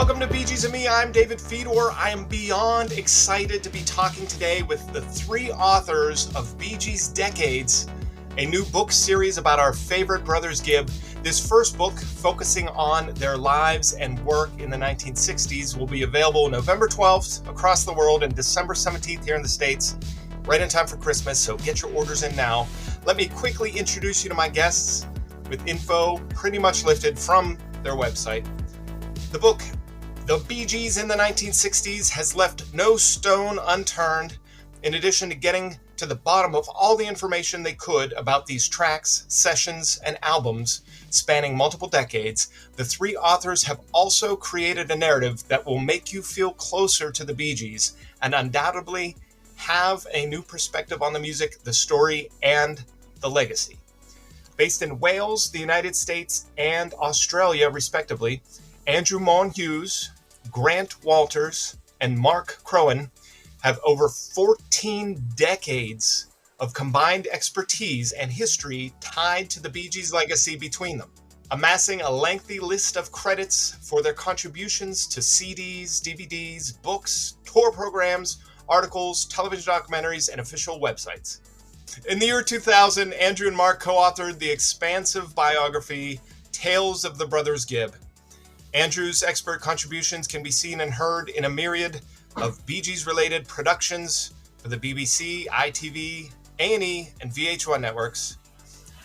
Welcome to Bee Gees and Me. I'm David Fedor. I am beyond excited to be talking today with the three authors of Bee Gees Decades, a new book series about our favorite Brothers Gibb. This first book, focusing on their lives and work in the 1960s, will be available November 12th across the world and December 17th here in the States, right in time for Christmas, so get your orders in now. Let me quickly introduce you to my guests with info pretty much lifted from their website. The book, The Bee Gees in the 1960s, has left no stone unturned. In addition to getting to the bottom of all the information they could about these tracks, sessions, and albums spanning multiple decades, the three authors have also created a narrative that will make you feel closer to the Bee Gees and undoubtedly have a new perspective on the music, the story, and the legacy. Based in Wales, the United States, and Australia, respectively, Andrew Maughan Hughes, Grant Walters, and Mark Crohan have over 14 decades of combined expertise and history tied to the Bee Gees' legacy between them, amassing a lengthy list of credits for their contributions to CDs, DVDs, books, tour programs, articles, television documentaries, and official websites. In the year 2000, Andrew and Mark co-authored the expansive biography, Tales of the Brothers Gibb. Andrew's expert contributions can be seen and heard in a myriad of Bee Gees-related productions for the BBC, ITV, A&E, and VH1 networks.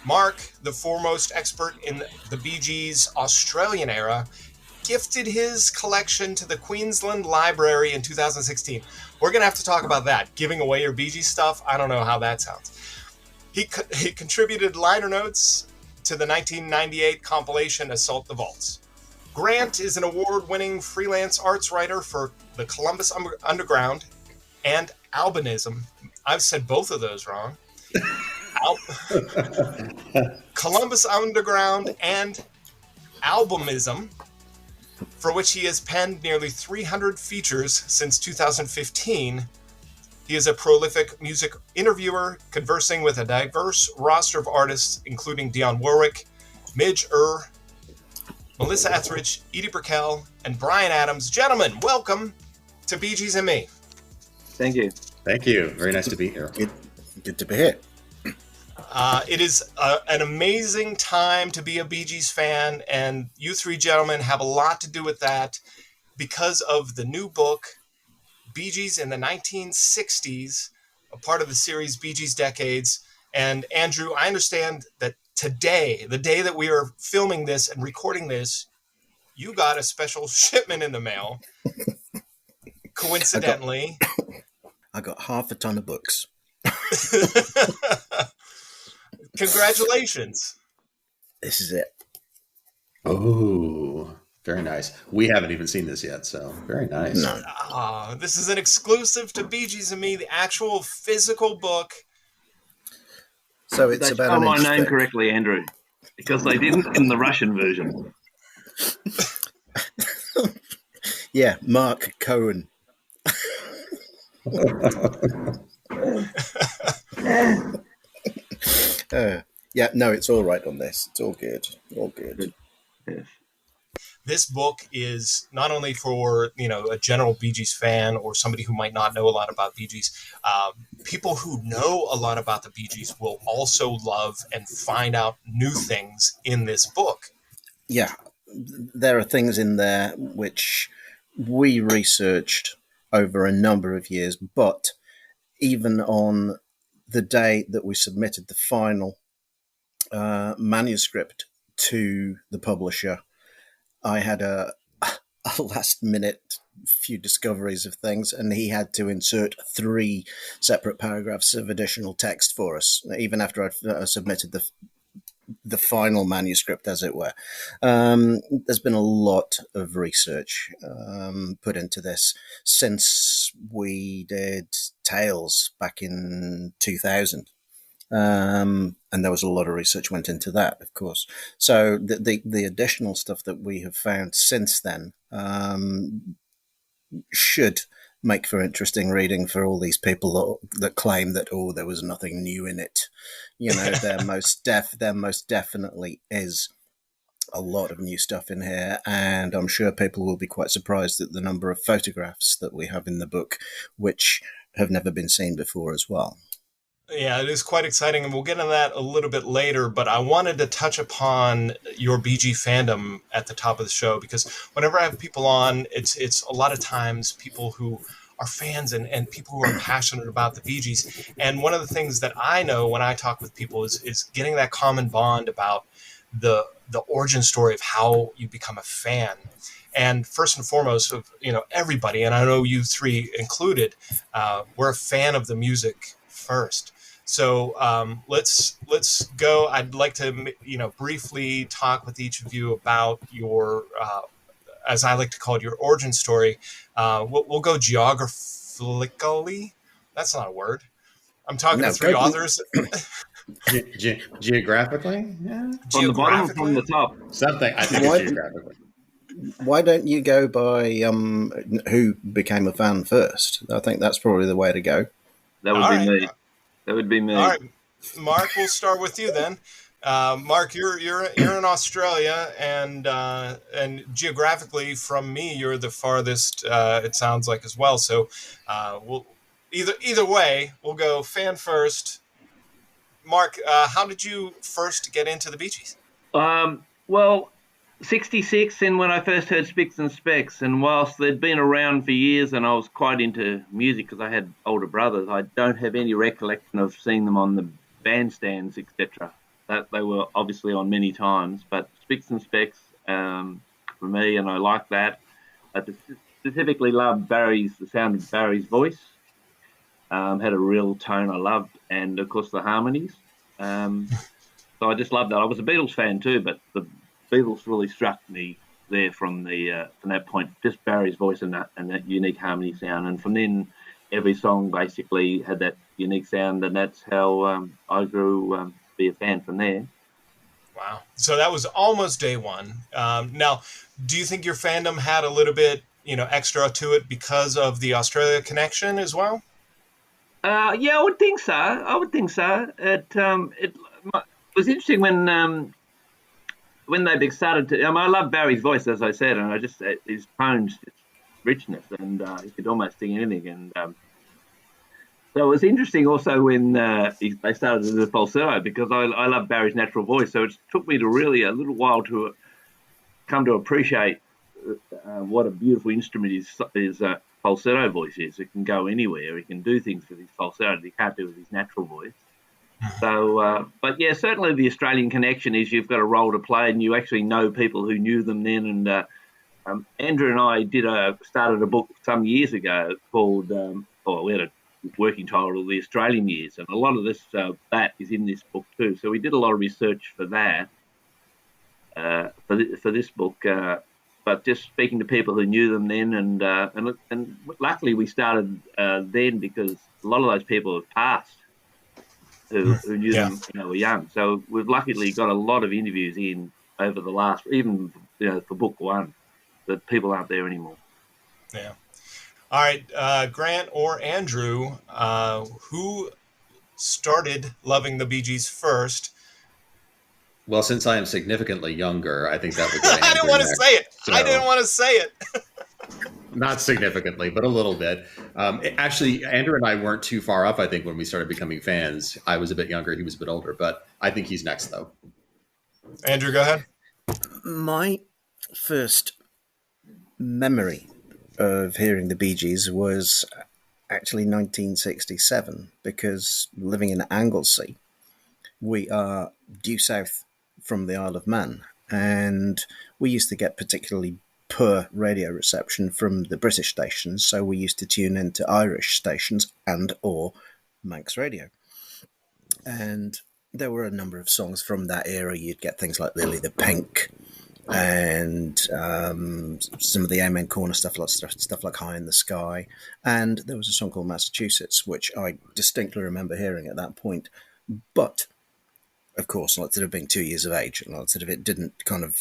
Mark, the foremost expert in the Bee Gees' Australian era, gifted his collection to the Queensland Library in 2016. We're going to have to talk about that. Giving away your Bee Gees stuff, I don't know how that sounds. He contributed liner notes to the 1998 compilation Assault the Vaults. Grant is an award-winning freelance arts writer for the Columbus Underground and Albumism. I've said both of those wrong. Columbus Underground and Albumism, for which he has penned nearly 300 features since 2015. He is a prolific music interviewer, conversing with a diverse roster of artists, including Dionne Warwick, Midge Ure, Melissa Etheridge, Edie, Brickell, and Bryan Adams. Gentlemen, welcome to Bee Gees and Me. Thank you. Thank you. Very nice to be here. Good to be here. It is an amazing time to be a Bee Gees fan, and you three gentlemen have a lot to do with that because of the new book, Bee Gees in the 1960s, a part of the series Bee Gees Decades. And Andrew, I understand that today, the day that we are filming this and recording this, you got a special shipment in the mail. Coincidentally. I got half a ton of books. Congratulations. This is it. Oh, very nice. We haven't even seen this yet, so very nice. No. This is an exclusive to Bee Gees and Me, the actual physical book. So it's they about spell an my inch name thick. correctly, Andrew, because they didn't in the Russian version. Yeah, Mark Cohen. Yeah, no, it's all right on this. It's all good. All good. Yes. This book is not only for, a general Bee Gees fan or somebody who might not know a lot about Bee Gees. People who know a lot about the Bee Gees will also love and find out new things in this book. Yeah, there are things in there which we researched over a number of years, but even on the day that we submitted the final manuscript to the publisher, I had a last-minute few discoveries of things, and he had to insert 3 separate paragraphs of additional text for us, even after I'd submitted the final manuscript, as it were. There's been a lot of research put into this since we did Tales back in 2000. And there was a lot of research went into that, of course. So the additional stuff that we have found since then should make for interesting reading for all these people that claim that, oh, there was nothing new in it. There most definitely is. a lot of new stuff in here, and I'm sure people will be quite surprised at the number of photographs that we have in the book, which have never been seen before as well. Yeah, it is quite exciting, and we'll get into that a little bit later, but I wanted to touch upon your BG fandom at the top of the show, because whenever I have people on, it's a lot of times people who are fans and people who are passionate about the Bee Gees. And one of the things that I know when I talk with people is getting that common bond about the origin story of how you become a fan. And first and foremost, of everybody, and I know you three included, we're a fan of the music first. So let's go. I'd like to briefly talk with each of you about your, as I like to call it, your origin story. We'll go geographically. That's not a word. I'm talking to three authors. Geographically? Yeah. From the bottom or from the top? Something. I think it's geographically. Why don't you go by who became a fan first? I think that's probably the way to go. That would be me. That would be me. All right, Mark, we'll start with you then. Mark, you're in Australia, and geographically from me, you're the farthest. It sounds like as well. So, we'll either way, we'll go fan first. Mark, how did you first get into the Bee Gees? Well, 66, and when I first heard Spicks and Specks, and whilst they'd been around for years and I was quite into music because I had older brothers, I don't have any recollection of seeing them on the bandstands, etc. That they were obviously on many times, but Spicks and Specks for me, and I like that. I specifically loved the sound of Barry's voice. Had a real tone I loved, and of course the harmonies. So I just loved that. I was a Beatles fan too, but the Beatles really struck me there from that point. Just Barry's voice and that unique harmony sound, and from then every song basically had that unique sound, and that's how I grew be a fan from there. Wow! So that was almost day one. Now, do you think your fandom had a little bit extra to it because of the Australia connection as well? Yeah, I would think so. It was interesting when they started to. I love Barry's voice, as I said, and I just his tones, richness, and he could almost sing anything. And so it was interesting also when they started to do the falsetto, because I love Barry's natural voice. So it took me to really a little while to come to appreciate what a beautiful instrument his falsetto voice is. It can go anywhere. He can do things with his falsetto that he can't do with his natural voice. So, but yeah, certainly the Australian connection is you've got a role to play, and you actually know people who knew them then. And Andrew and I started a book some years ago called, we had a working title, The Australian Years, and a lot of this that is in this book too. So we did a lot of research for that, for this book. But just speaking to people who knew them then, and luckily we started then because a lot of those people have passed. Who knew them when they were young. So we've luckily got a lot of interviews in over the last, even for book one, that people aren't there anymore. Yeah. All right, Grant or Andrew, who started loving the Bee Gees first? Well, since I am significantly younger, I think that would be Andrew. I didn't want to say it. So, I didn't want to say it. Not significantly, but a little bit. Actually, Andrew and I weren't too far off, I think, when we started becoming fans. I was a bit younger, he was a bit older, but I think he's next, though. Andrew, go ahead. My first memory of hearing the Bee Gees was actually 1967, because living in Anglesey, we are due south from the Isle of Man, and we used to get particularly poor radio reception from the British stations, so we used to tune into Irish stations and or Manx radio. And there were a number of songs from that era. You'd get things like Lily the Pink and some of the Amen Corner stuff like High in the Sky. And there was a song called Massachusetts, which I distinctly remember hearing at that point. But of course, lots of it being 2 years of age, and lots of it didn't kind of,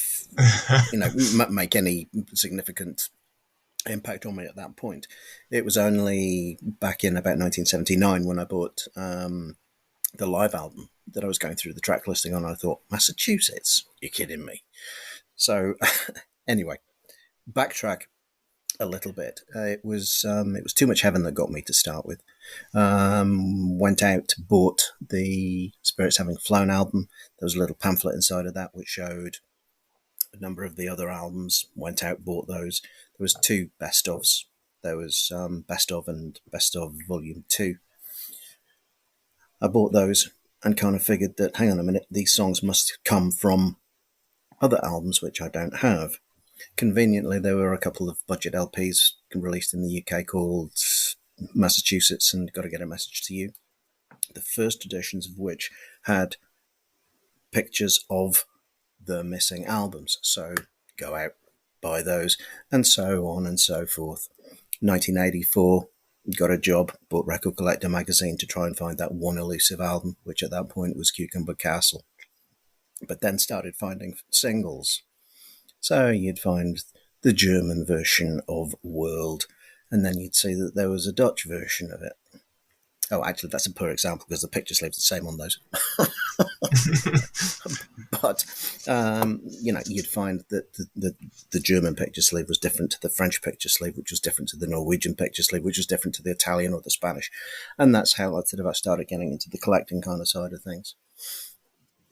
make any significant impact on me at that point. It was only back in about 1979 when I bought the live album that I was going through the track listing on. I thought, Massachusetts? You're kidding me. So anyway, backtrack a little bit. It was Too Much Heaven that got me to start with. Went out, bought the Spirits Having Flown album. There was a little pamphlet inside of that which showed a number of the other albums. Went out, bought those. There was two best ofs. There was Best of and Best of Volume 2. I bought those and kind of figured that, hang on a minute, these songs must come from other albums which I don't have. Conveniently, there were a couple of budget LPs released in the UK called Massachusetts and Gotta Get a Message to You. The first editions of which had pictures of the missing albums. So go out, buy those, and so on and so forth. 1984, got a job, bought Record Collector magazine to try and find that one elusive album, which at that point was Cucumber Castle. But then started finding singles. So you'd find the German version of World, and then you'd see that there was a Dutch version of it. Oh, actually, that's a poor example because the picture sleeve's the same on those. But, you'd find that the German picture sleeve was different to the French picture sleeve, which was different to the Norwegian picture sleeve, which was different to the Italian or the Spanish. And that's how I started getting into the collecting kind of side of things.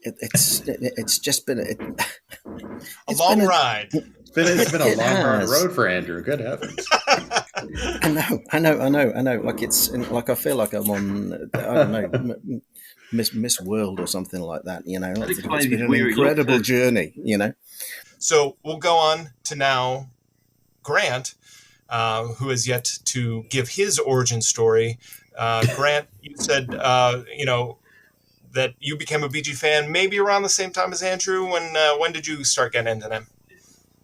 It's just been a long ride. It's been a long, hard road for Andrew. Good heavens! I know. Like I feel like I'm on, I don't know, Miss World or something like that. It's been an incredible journey. So we'll go on to now Grant, who has yet to give his origin story. Grant, you said that you became a Bee Gees fan maybe around the same time as Andrew. When did you start getting into them?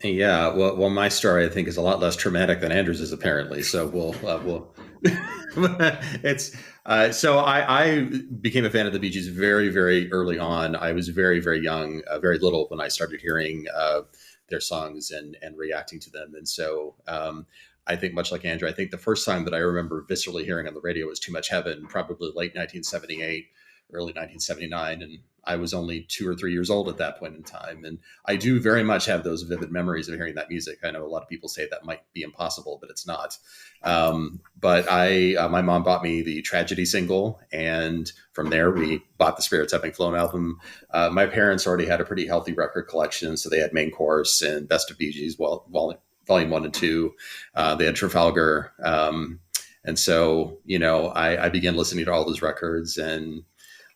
Yeah, well, my story I think is a lot less traumatic than Andrew's is apparently. So we'll it's so I became a fan of the Bee Gees very, very early on. I was very, very young, very little when I started hearing their songs and reacting to them, and so. I think much like Andrew, I think the first time that I remember viscerally hearing on the radio was Too Much Heaven, probably late 1978. Early 1979, and I was only 2 or 3 years old at that point in time. And I do very much have those vivid memories of hearing that music. I know a lot of people say that might be impossible, but it's not. But my mom bought me the Tragedy single, and from there we bought the Spirits Having Flown album. My parents already had a pretty healthy record collection, so they had Main Course and Best of Bee Gees, Volume 1 and 2. They had Trafalgar. And so, I began listening to all those records and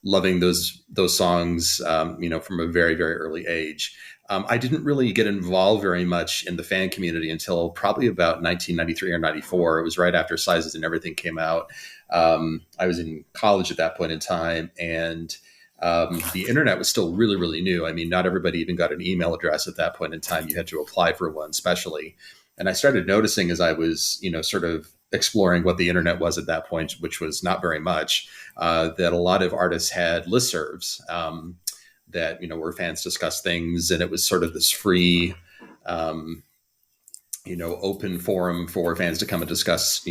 loving those songs, from a very, very early age. I didn't really get involved very much in the fan community until probably about 1993 or 94. It was right after Sizes and Everything came out. I was in college at that point in time, and the internet was still really, really new. I mean, not everybody even got an email address at that point in time. You had to apply for one specially. And I started noticing as I was, sort of exploring what the internet was at that point, which was not very much, that a lot of artists had listservs that, where fans discussed things. And it was sort of this free, open forum for fans to come and discuss,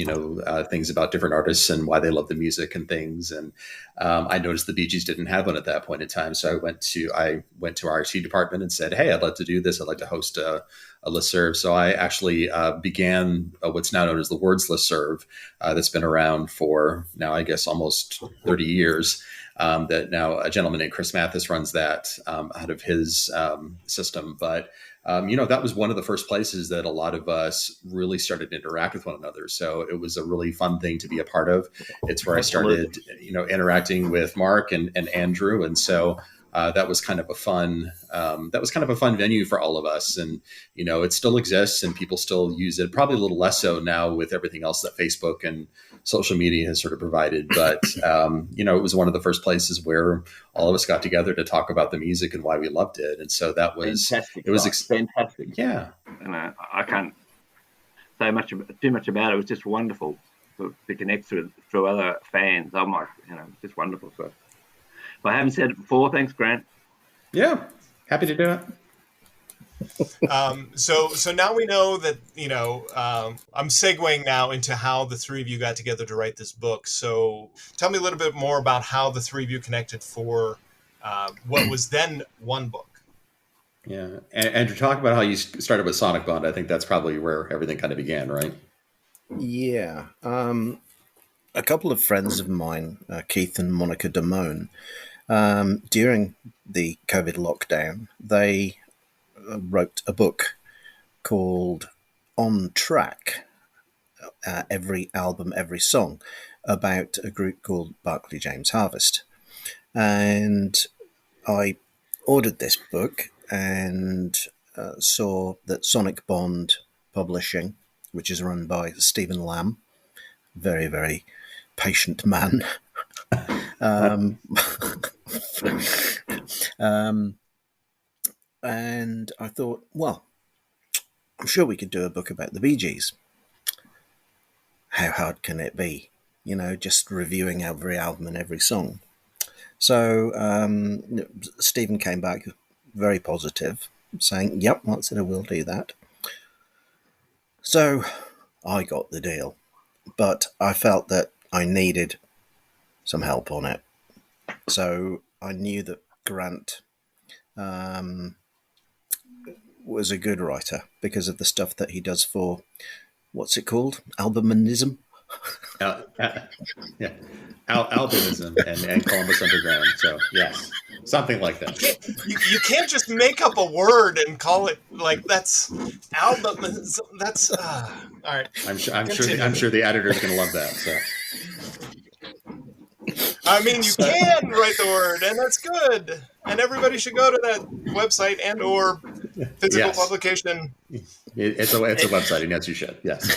things about different artists and why they love the music and things. And I noticed the Bee Gees didn't have one at that point in time. So I went to our IT department and said, hey, I'd like to do this. I'd like to host a listserv. So I actually began what's now known as the Words listserv that's been around for now, I guess, almost 30 years. That now a gentleman named Chris Mathis runs that out of his system. But that was one of the first places that a lot of us really started to interact with one another. So it was a really fun thing to be a part of. It's where I started, interacting with Mark and Andrew. And so that was kind of a fun venue for all of us. And, it still exists and people still use it, probably a little less so now with everything else that Facebook and social media has sort of provided. But, it was one of the first places where all of us got together to talk about the music and why we loved it. And so that was, fantastic. It was fantastic. Yeah. And I can't say too much about it. It was just wonderful to connect through other fans. I'm like, just wonderful. So if I haven't said it before, thanks, Grant. Yeah. Happy to do it. So now we know that, I'm segueing now into how the three of you got together to write this book. So tell me a little bit more about how the three of you connected for what was then one book. Yeah. And to talk about how you started with Sonic Bond, I think that's probably where everything kind of began, right? Yeah. A couple of friends of mine, Keith and Monica Damone, during the COVID lockdown, they wrote a book called On Track, Every Album, Every Song, about a group called Barclay James Harvest. And I ordered this book and saw that Sonic Bond Publishing, which is run by Stephen Lamb, very, very patient man. And I thought, well, I'm sure we could do a book about the Bee Gees. How hard can it be? You know, just reviewing every album and every song. So Stephen came back very positive, saying, yep, that's it, I will do that. So I got the deal, but I felt that I needed some help on it. So I knew that Grant was a good writer because of the stuff that he does for, what's it called? Albumism? Yeah. Albumism and Columbus Underground. So, yes, something like that. You can't just make up a word and call it like that's albumism. That's all right. I'm sure the editor's going to love that. So. I mean, you can write the word, and that's good. And everybody should go to that website and or physical publication. It's a website, and yes, you should. Yes.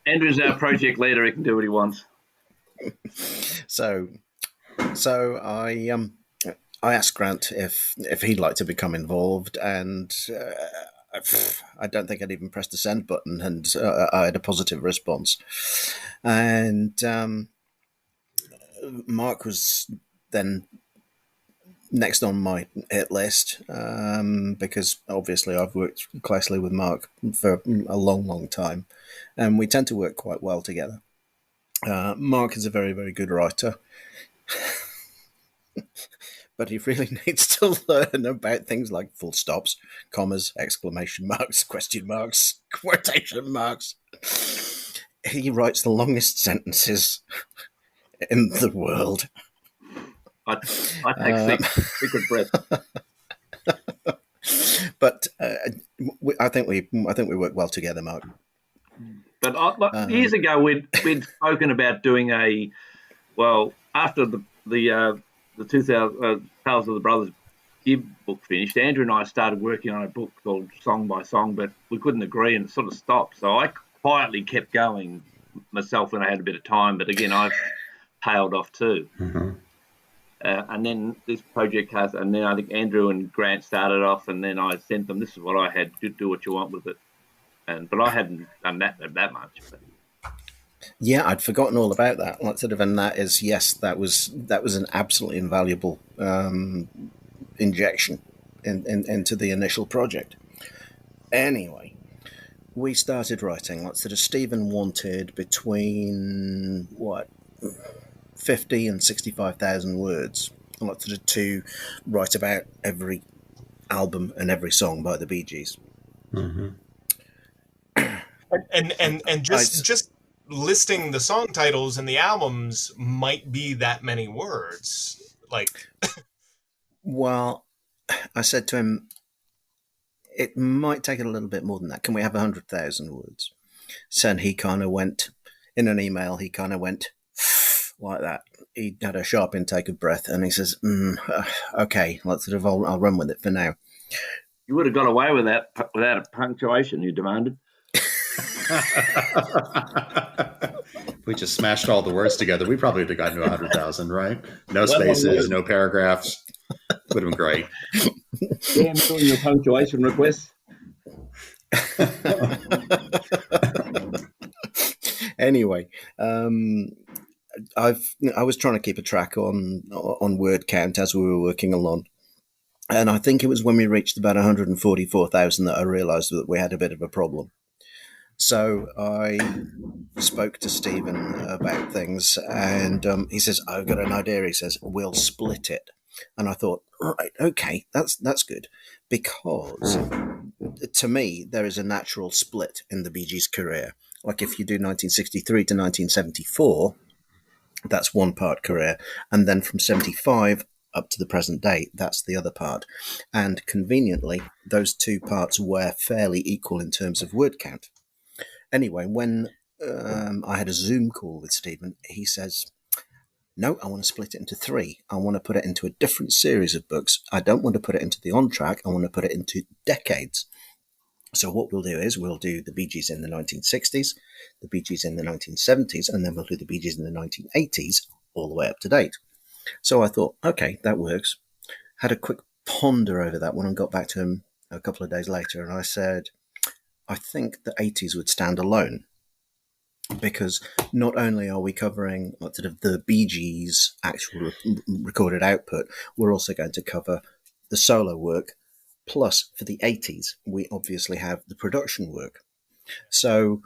Andrew's our project leader. He can do what he wants. So I asked Grant if he'd like to become involved, and I don't think I'd even pressed the send button, and I had a positive response. And Mark was then next on my hit list because obviously I've worked closely with Mark for a long, long time, and we tend to work quite well together. Mark is a very, very good writer, but he really needs to learn about things like full stops, commas, exclamation marks, question marks, quotation marks. He writes the longest sentences in the world. I take secret breath. But I think we work well together, Mark. But years ago, we'd spoken about doing after the 2000 Tales of the Brothers Gibb book finished, Andrew and I started working on a book called Song by Song, but we couldn't agree and it sort of stopped. So I quietly kept going myself when I had a bit of time, but again, I've tailed off too. Mm-hmm. And then this project has, and then I think Andrew and Grant started off, and then I sent them, this is what I had, do what you want with it. But I hadn't done that much. But. Yeah, I'd forgotten all about that. And that is, yes, that was an absolutely invaluable injection into the initial project. Anyway, we started writing. Stephen wanted between 50 and 65,000 words. To write about every album and every song by the Bee Gees. Mm-hmm. And just listing the song titles and the albums might be that many words. Well, I said to him, it might take it a little bit more than that. Can we have 100,000 words? So he kind of went, in an email, he kind of went like that. He had a sharp intake of breath, and he says, okay, I'll run with it for now. You would have got away with that without a punctuation you demanded. We just smashed all the words together. We probably would have gotten to 100,000, right? No spaces, no paragraphs. Would have been great. Yeah, I'm doing your punctuation requests. Anyway, I was trying to keep a track on word count as we were working along. And I think it was when we reached about 144,000 that I realized that we had a bit of a problem. So I spoke to Stephen about things, and he says, I've got an idea. He says, we'll split it. And I thought, right, okay, that's good, because to me there is a natural split in the Bee Gees' career. Like if you do 1963 to 1974, that's one part career, and then from 75 up to the present day, that's the other part. And conveniently, those two parts were fairly equal in terms of word count. Anyway, when I had a Zoom call with Stephen, he says, no, I want to split it into three. I want to put it into a different series of books. I don't want to put it into the on track. I want to put it into decades. So what we'll do is we'll do the Bee Gees in the 1960s, the Bee Gees in the 1970s, and then we'll do the Bee Gees in the 1980s all the way up to date. So I thought, okay, that works. Had a quick ponder over that when I got back to him a couple of days later, and I said, I think the 80s would stand alone, because not only are we covering sort of the Bee Gees' actual recorded output, we're also going to cover the solo work. Plus, for the 80s, we obviously have the production work. So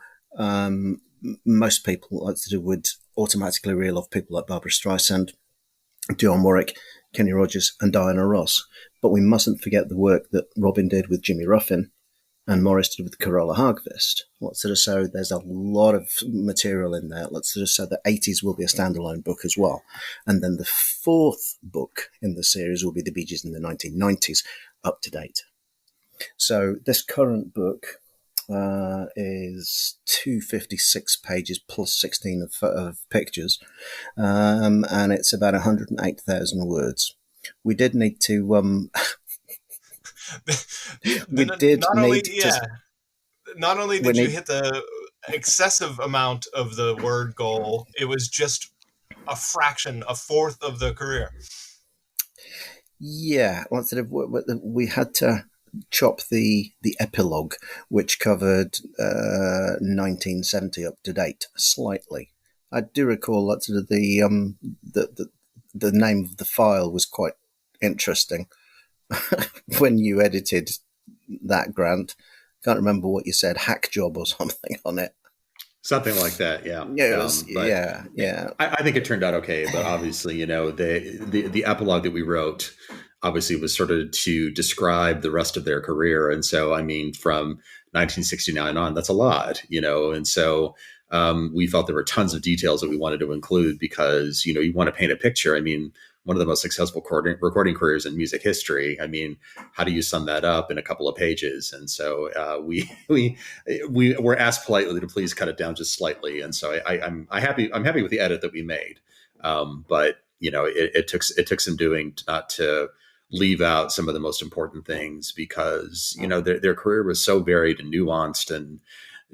most people would automatically reel off people like Barbra Streisand, Dionne Warwick, Kenny Rogers, and Diana Ross. But we mustn't forget the work that Robin did with Jimmy Ruffin and Morris did with Carola Hagvist. So there's a lot of material in there. So the 80s will be a standalone book as well. And then the fourth book in the series will be the Bee Gees in the 1990s, up to date. So this current book is 256 pages plus 16 of pictures, and it's about 108,000 words. We did need to... Not only did you hit the excessive amount of the word goal, it was just a fraction, a fourth of the career. Yeah, we had to chop the epilogue, which covered 1970 up to date slightly. I do recall that sort of the name of the file was quite interesting when you edited that, Grant. Can't remember what you said, hack job or something on it. Something like that, yeah. Yeah. I think it turned out okay, but obviously, the epilogue that we wrote obviously was sort of to describe the rest of their career. And so, I mean, from 1969 on, that's a lot, and so we felt there were tons of details that we wanted to include because, you want to paint a picture. I mean, one of the most successful recording careers in music history. I mean, how do you sum that up in a couple of pages? And so we were asked politely to please cut it down just slightly. And so I'm happy with the edit that we made. But it took some doing not to leave out some of the most important things because their career was so varied and nuanced and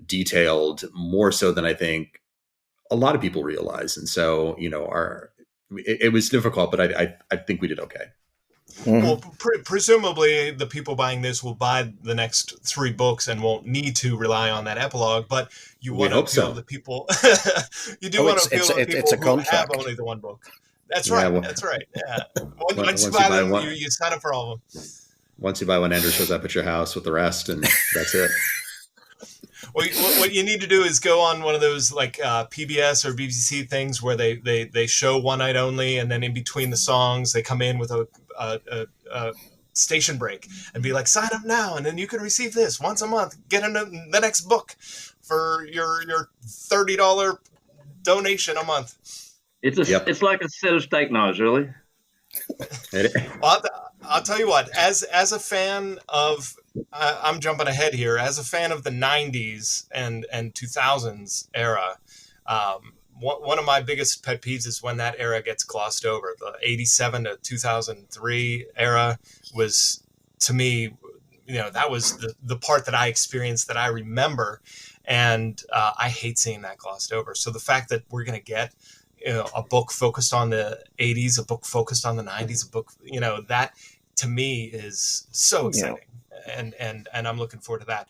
detailed, more so than I think a lot of people realize. And so it was difficult, but I think we did okay. Mm-hmm. Well, presumably the people buying this will buy the next three books and won't need to rely on that epilogue. But you want to appeal to people. You do want to appeal to people who have only the one book. That's right. That's right. Yeah. Once you buy them, you sign up for all of them. Once you buy one, Andrew shows up at your house with the rest, and that's it. Well, what you need to do is go on one of those like PBS or BBC things where they show one night only, and then in between the songs they come in with a station break and be like, sign up now, and then you can receive this once a month. Get into the next book for your $30 donation a month. It's like a set of steak knives, really. Well, I'll tell you what. As a fan of, I'm jumping ahead here. As a fan of the '90s and 2000s era, one of my biggest pet peeves is when that era gets glossed over. The '87 to 2003 era was, to me, that was the part that I experienced that I remember, and I hate seeing that glossed over. So the fact that we're going to get a book focused on the 80s, a book focused on the 90s, a book, that to me is so exciting. And I'm looking forward to that.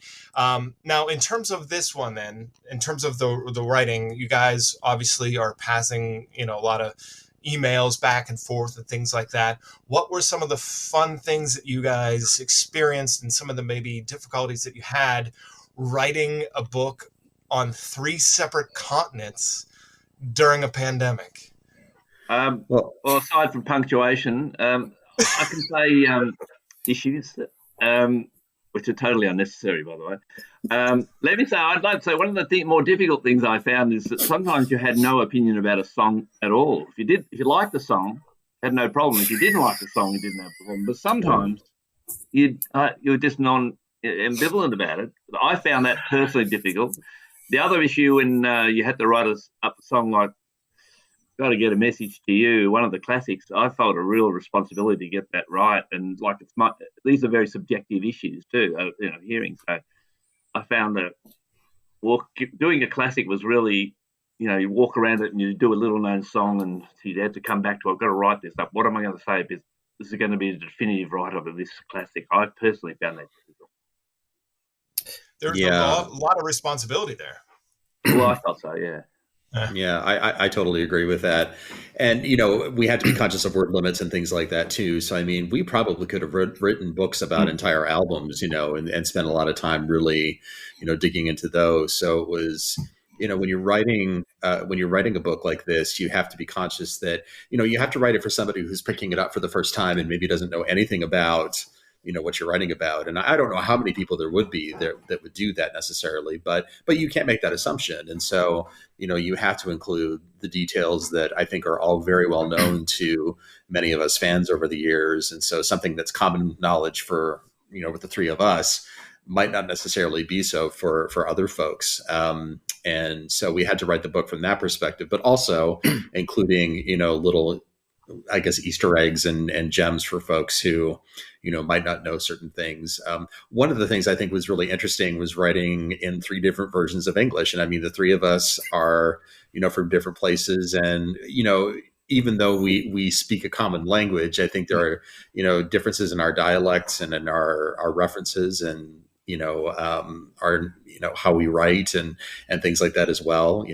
Now, in terms of this one, then, in terms of the writing, you guys obviously are passing, a lot of emails back and forth and things like that. What were some of the fun things that you guys experienced and some of the maybe difficulties that you had writing a book on 3 separate continents during a pandemic? Well, aside from punctuation, I can say issues, which are totally unnecessary, by the way. Let me say, I'd like to say one of the more difficult things I found is that sometimes you had no opinion about a song at all. If you liked the song, had no problem. If you didn't like the song, you didn't have a problem. But sometimes you were just ambivalent about it. I found that personally difficult. The other issue when you had to write up a song like "Got to Get a Message to You," one of the classics, I felt a real responsibility to get that right. And like these are very subjective issues too, hearing. So I found that doing a classic was really, you walk around it and you do a little known song and you had to come back to, I've got to write this up. What am I going to say? Because this is going to be a definitive write-up of this classic. I personally found that difficult. There's a lot of responsibility there. Well, I thought so, yeah. Yeah, I totally agree with that. And, we had to be conscious of word limits and things like that, too. So, I mean, we probably could have written books about entire albums, and spent a lot of time really, digging into those. So it was, when you're writing a book like this, you have to be conscious that, you have to write it for somebody who's picking it up for the first time and maybe doesn't know anything about what you're writing about. And I don't know how many people there would be that would do that necessarily, but you can't make that assumption. And so, you have to include the details that I think are all very well known to many of us fans over the years. And so something that's common knowledge for, with the three of us might not necessarily be so for other folks. And so we had to write the book from that perspective, but also including, little, I guess, Easter eggs and gems for folks who, might not know certain things. One of the things I think was really interesting was writing in 3 different versions of English. And I mean, the 3 of us are, from different places. And, even though we speak a common language, I think there are, differences in our dialects and in our references and, our, how we write and things like that as well.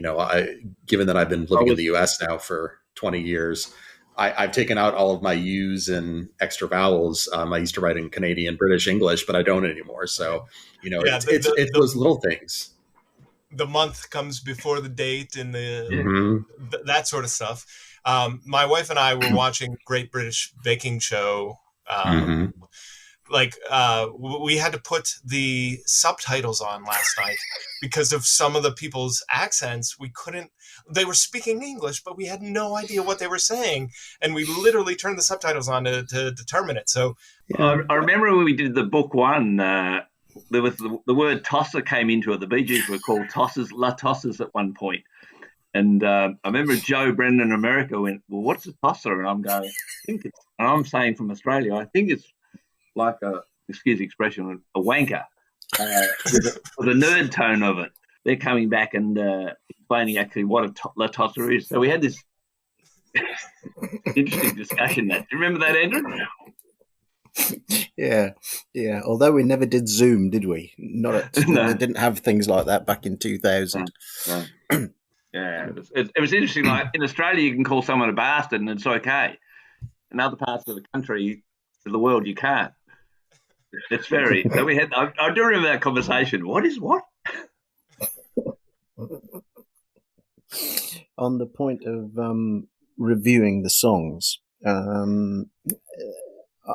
Given that I've been living in the US now for 20 years, I've taken out all of my U's and extra vowels. I used to write in Canadian, British, English, but I don't anymore. So, it's those little things. The month comes before the date and that sort of stuff. My wife and I were watching Great British Baking Show. We had to put the subtitles on last night because of some of the people's accents. They were speaking English, but we had no idea what they were saying. And we literally turned the subtitles on to determine it. So I remember when we did the book 1, there was the word tosser came into it. The Bee Gees were called tossers, La Tossers at one point. And I remember Joe Brennan in America went, well, what's a tosser? And I'm going, and I'm saying from Australia, I think it's like excuse the expression, a wanker, with a nerd tone of it. They're coming back and explaining actually what a La Tosser is. So we had this interesting discussion. Do you remember that, Andrew? Yeah. Although we never did Zoom, did we? No. They didn't have things like that back in 2000. No. Yeah, it was interesting. Like in Australia, you can call someone a bastard and it's okay. In other parts of the country, of the world, you can't. It's very. So we had. I do remember that conversation. What is what? On the point of reviewing the songs,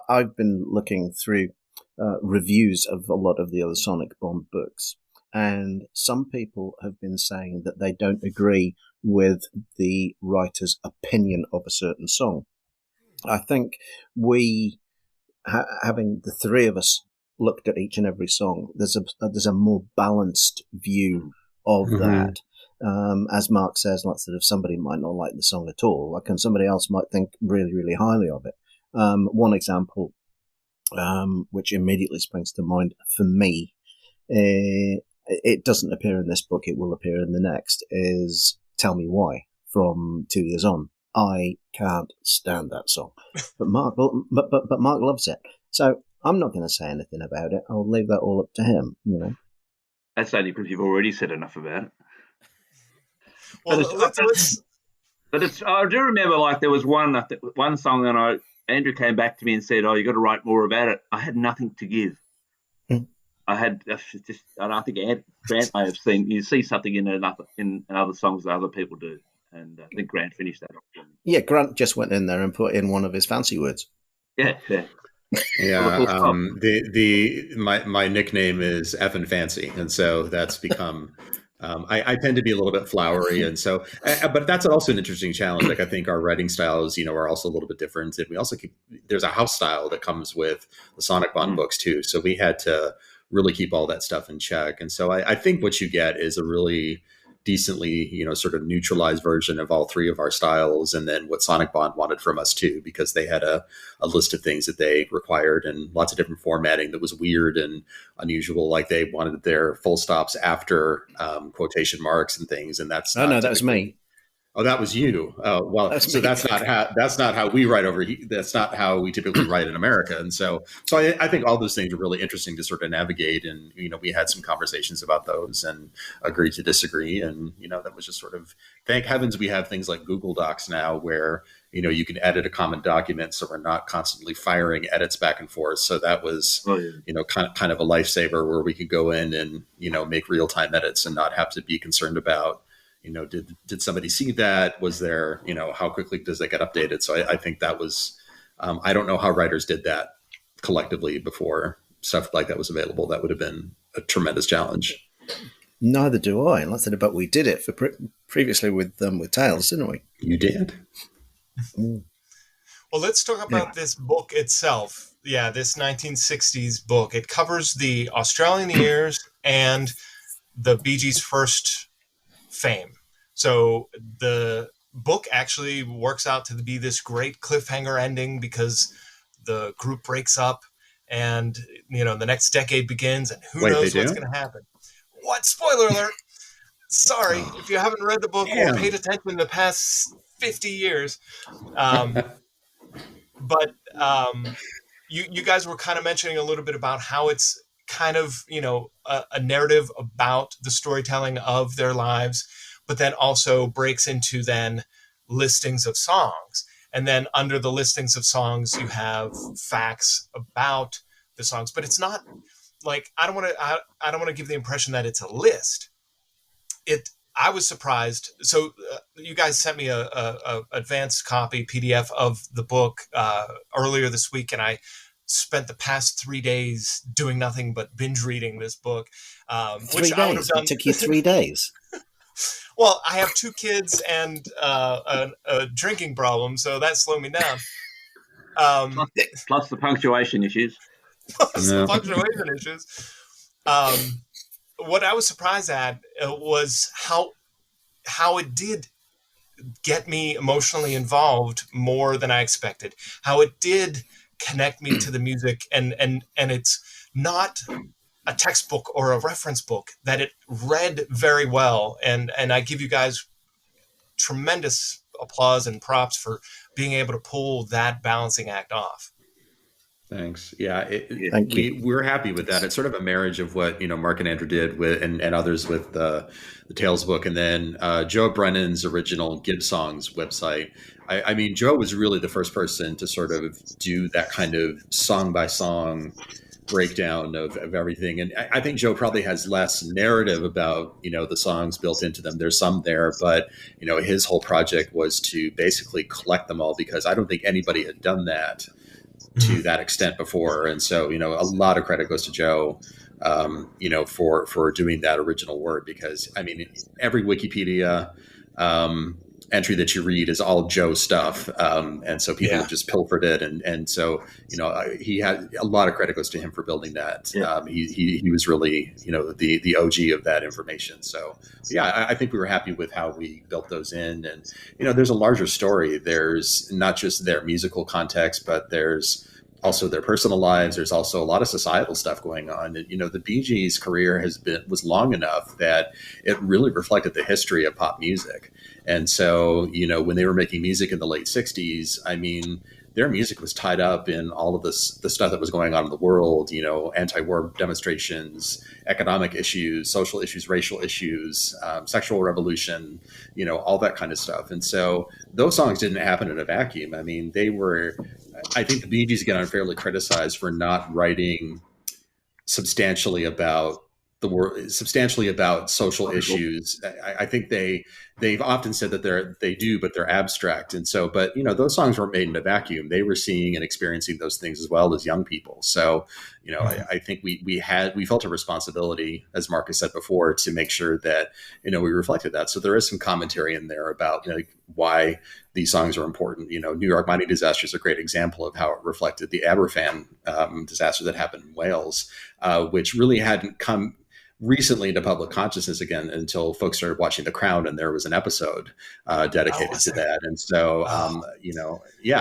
I've been looking through reviews of a lot of the other Sonic Bond books, and some people have been saying that they don't agree with the writer's opinion of a certain song. I think having the 3 of us looked at each and every song, there's a more balanced view of that. As Mark says, like sort of somebody might not like the song at all, and somebody else might think really, really highly of it. One example, which immediately springs to mind for me, it doesn't appear in this book, it will appear in the next, is Tell Me Why from 2 Years On. I can't stand that song, but Mark loves it. So I'm not going to say anything about it. I'll leave that all up to him. That's only because you've already said enough about it. Well, but I do remember, like, there was one song, and Andrew came back to me and said, "Oh, you got to write more about it." I had nothing to give. I don't think Grant may have seen. You see something in other songs that other people do. and I think Grant finished that off for me. Yeah, Grant just went in there and put in one of his fancy words. Yeah. Yeah, my nickname is Effin' Fancy, and so that's become. I tend to be a little bit flowery, and so, but that's also an interesting challenge. Like I think our writing styles, are also a little bit different, and we also there's a house style that comes with the Sonic Bond books too. So we had to really keep all that stuff in check, and so I think what you get is a really decently, sort of neutralized version of all three of our styles, and then what Sonic Bond wanted from us too, because they had a list of things that they required and lots of different formatting that was weird and unusual. Like they wanted their full stops after quotation marks and things, and that's no, that was me. Oh, that was you. Well, that's not how we write over here. That's not how we typically write in America. And so I think all those things are really interesting to sort of navigate. And, we had some conversations about those and agreed to disagree. And, that was just sort of, thank heavens we have things like Google Docs now where, you can edit a common document. So we're not constantly firing edits back and forth. So that was, kind of a lifesaver where we could go in and, make real-time edits and not have to be concerned about, did somebody see that? Was there, how quickly does that get updated? So I think that was, I don't know how writers did that collectively before stuff like that was available. That would have been a tremendous challenge. Neither do I. And like I said, but we did it for previously with Tales, didn't we? You did. Well, let's talk about this book itself. Yeah, this 1960s book. It covers the Australian years and the Bee Gees' first fame. So the book actually works out to be this great cliffhanger ending because the group breaks up and, the next decade begins and who knows what's going to happen. What? Spoiler alert. Sorry, if you haven't read the book or paid attention in the past 50 years. But you guys were kind of mentioning a little bit about how it's kind of, a narrative about the storytelling of their lives, but then also breaks into then listings of songs. And then under the listings of songs, you have facts about the songs, but it's not like, I don't want to give the impression that it's a list. I was surprised. So you guys sent me a advanced copy PDF of the book earlier this week, and I spent the past 3 days doing nothing but binge reading this book. 3 days? It took you 3 days? Well, I have 2 kids and a drinking problem, so that slowed me down. Plus the punctuation issues. What I was surprised at was how it did get me emotionally involved more than I expected. How it did connect me to the music, and it's not a textbook or a reference book, that it read very well. And I give you guys tremendous applause and props for being able to pull that balancing act off. Thanks. Yeah, Thank you. We're happy with that. It's sort of a marriage of what Mark and Andrew did with and others with the Tales book, and then Joe Brennan's original Gibb Songs website. I mean, Joe was really the first person to sort of do that kind of song by song breakdown of everything. And I think Joe probably has less narrative about the songs built into them. There's some there, but his whole project was to basically collect them all, because I don't think anybody had done that to that extent before. And so, a lot of credit goes to Joe, for doing that original work, because I mean, every Wikipedia entry that you read is all Joe stuff. And so people have just pilfered it. And so, he had a lot of credit goes to him for building that. He was really, the OG of that information. So yeah, I think we were happy with how we built those in. And, there's a larger story. There's not just their musical context, but there's also their personal lives. There's also a lot of societal stuff going on. The Bee Gees' career was long enough that it really reflected the history of pop music. And so, when they were making music in the late 60s, I mean, their music was tied up in all of the stuff that was going on in the world, anti-war demonstrations, economic issues, social issues, racial issues, sexual revolution, all that kind of stuff. And so those songs didn't happen in a vacuum. I mean, I think the Bee Gees get unfairly criticized for not writing substantially about the world, substantially about social issues. I think they they've often said that they do, but they're abstract. And so, but those songs weren't made in a vacuum. They were seeing and experiencing those things as well as young people. So, I think we felt a responsibility, as Marcus said before, to make sure that, we reflected that. So there is some commentary in there about why these songs are important. New York Mining Disaster is a great example of how it reflected the Aberfan disaster that happened in Wales, which really hadn't come recently into public consciousness again until folks started watching The Crown, and there was an episode dedicated to that. And so,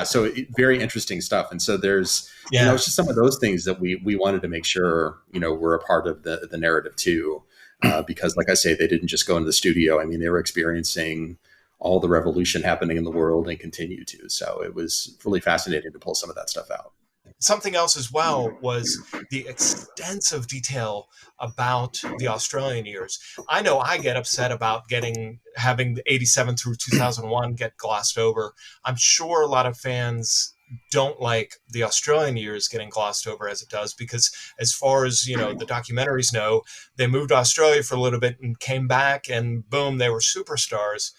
so very interesting stuff. And so there's, it's just some of those things that we wanted to make sure, were a part of the narrative too, because like I say, they didn't just go into the studio. I mean, they were experiencing all the revolution happening in the world and continue to. So it was really fascinating to pull some of that stuff out. Something else as well was the extensive detail about the Australian years. I know I get upset about having the 87 through 2001 get glossed over. I'm sure a lot of fans don't like the Australian years getting glossed over as it does, because as far as, the documentaries know, they moved to Australia for a little bit and came back and boom, they were superstars.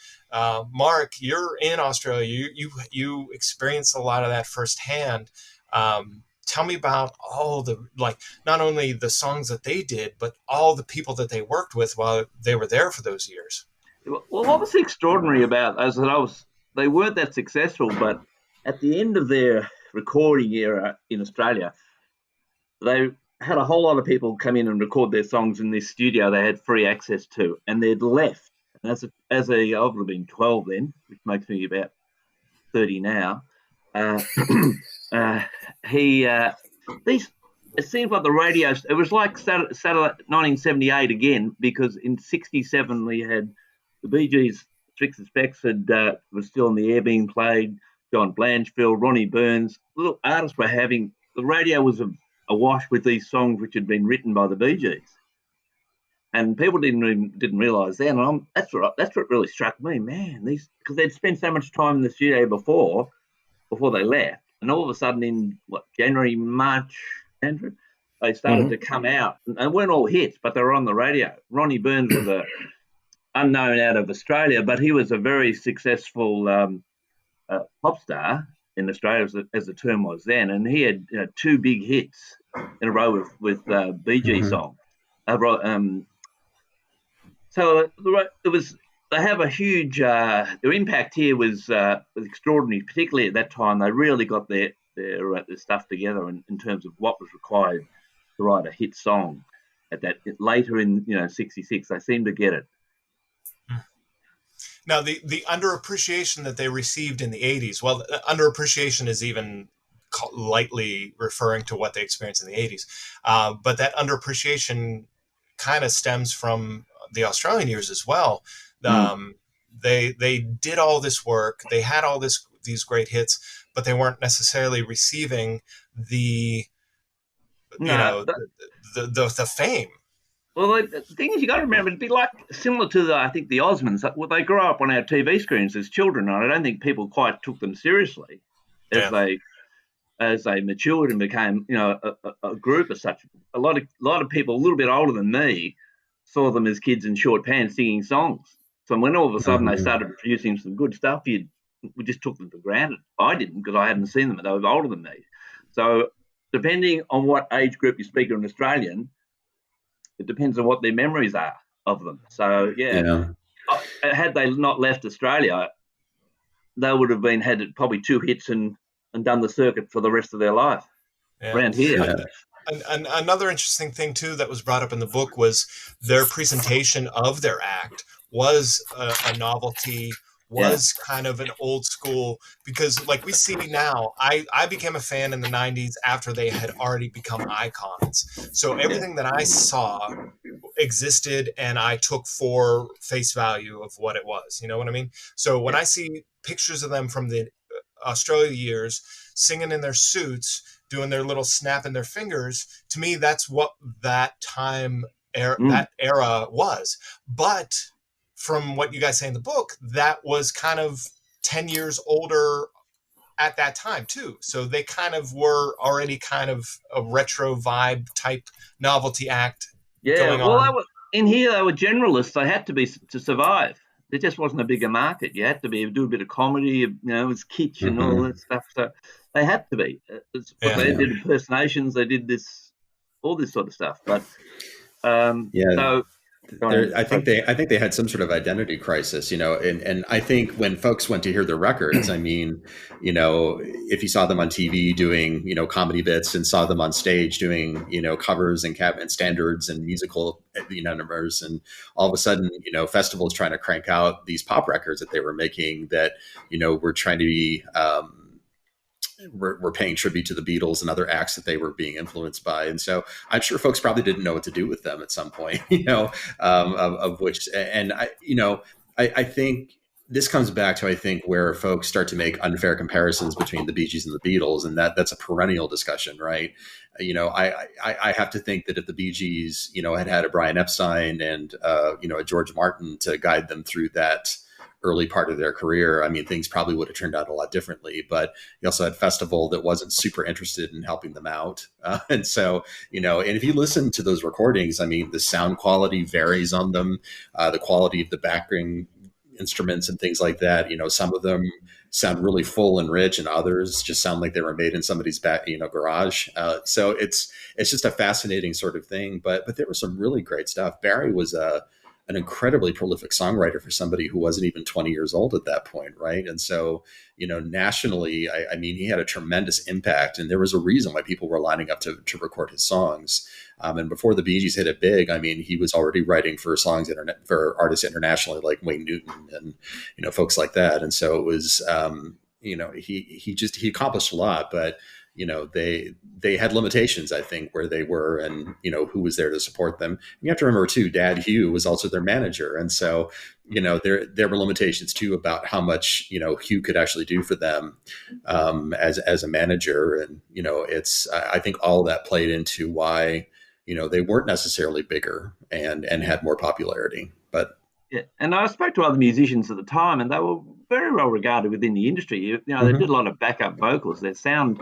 Mark, you're in Australia. You experienced a lot of that firsthand. Tell me about all not only the songs that they did, but all the people that they worked with while they were there for those years. Well, what was extraordinary about those they weren't that successful, but at the end of their recording era in Australia, they had a whole lot of people come in and record their songs in this studio they had free access to, and they'd left. And I would have been 12 then, which makes me about 30 now. It seems like the radio, it was like Satellite 1978 again, because in 67 we had the Bee Gees, Tricks and Specs was still in the air being played, John Blanchfield, Ronnie Burns, little artists were having, the radio was awash with these songs which had been written by the Bee Gees. And people didn't realise then, and that's what really struck me, man, because they'd spent so much time in the studio before they left. And all of a sudden in January, March, Andrew, they started to come out, and they weren't all hits, but they were on the radio. Ronnie Burns was a unknown out of Australia, but he was a very successful pop star in Australia, as the term was then, and he had two big hits in a row with Bee Gees songs. So it was. They have a huge. Their impact here was extraordinary, particularly at that time. They really got their stuff together in terms of what was required to write a hit song. At that later in '66, they seemed to get it. Now the underappreciation that they received in the '80s. Well, underappreciation is even lightly referring to what they experienced in the '80s, but that underappreciation kind of stems from the Australian years as well. They did all this work. They had all these great hits, but they weren't necessarily receiving the fame. Well, the thing is, you got to remember, it'd be like similar to I think the Osmonds. Well, they grew up on our TV screens as children, and I don't think people quite took them seriously as they matured and became a group as such. A lot of people a little bit older than me saw them as kids in short pants singing songs. So when all of a sudden they started producing some good stuff, we just took them for granted. I didn't, because I hadn't seen them, and they were older than me. So depending on what age group you speak of an Australian, it depends on what their memories are of them. So, had they not left Australia, they would have had probably two hits and done the circuit for the rest of their life around here. Yeah. And another interesting thing, too, that was brought up in the book was their presentation of their act was a novelty, was kind of an old school, because like we see now, I became a fan in the 90s after they had already become icons. So everything that I saw existed and I took for face value of what it was. You know what I mean? So when I see pictures of them from the Australia years singing in their suits, doing their little snap in their fingers, to me, that's what that time that era was. But from what you guys say in the book, that was kind of 10 years older at that time too. So they kind of were already kind of a retro vibe type novelty act going on. In here they were generalists. They had to be to survive. there just wasn't a bigger market. You had to do a bit of comedy, it was kitsch and all that stuff. So they had to be. They did impersonations, they did all this sort of stuff. But so I think they had some sort of identity crisis, and I think when folks went to hear their records, I mean, if you saw them on TV doing, comedy bits and saw them on stage doing, covers and standards and musical, numbers, and all of a sudden, festivals trying to crank out these pop records that they were making that, were trying to be, were paying tribute to the Beatles and other acts that they were being influenced by. And so I'm sure folks probably didn't know what to do with them at some point, of which, and I think this comes back to, I think, where folks start to make unfair comparisons between the Bee Gees and the Beatles. And that's a perennial discussion, right? I have to think that if the Bee Gees, had a Brian Epstein and, a George Martin to guide them through that early part of their career, I mean, things probably would have turned out a lot differently. But you also had Festival that wasn't super interested in helping them out. And so, and if you listen to those recordings, I mean, the sound quality varies on them, the quality of the backing instruments and things like that. Some of them sound really full and rich, and others just sound like they were made in somebody's garage. So it's just a fascinating sort of thing. But there was some really great stuff. Barry was an incredibly prolific songwriter for somebody who wasn't even 20 years old at that point, right? And so, nationally, I mean, he had a tremendous impact, and there was a reason why people were lining up to record his songs. And before the Bee Gees hit it big, I mean, he was already writing for songs for artists internationally like Wayne Newton and folks like that. And so it was, he accomplished a lot, but they had limitations, I think, where they were and, who was there to support them. And you have to remember too, Dad Hugh was also their manager. And so, there were limitations too about how much, Hugh could actually do for them, as a manager. And, I think all that played into why, they weren't necessarily bigger and had more popularity, but. Yeah. And I spoke to other musicians at the time, and they were very well regarded within the industry. They did a lot of backup vocals. Their sound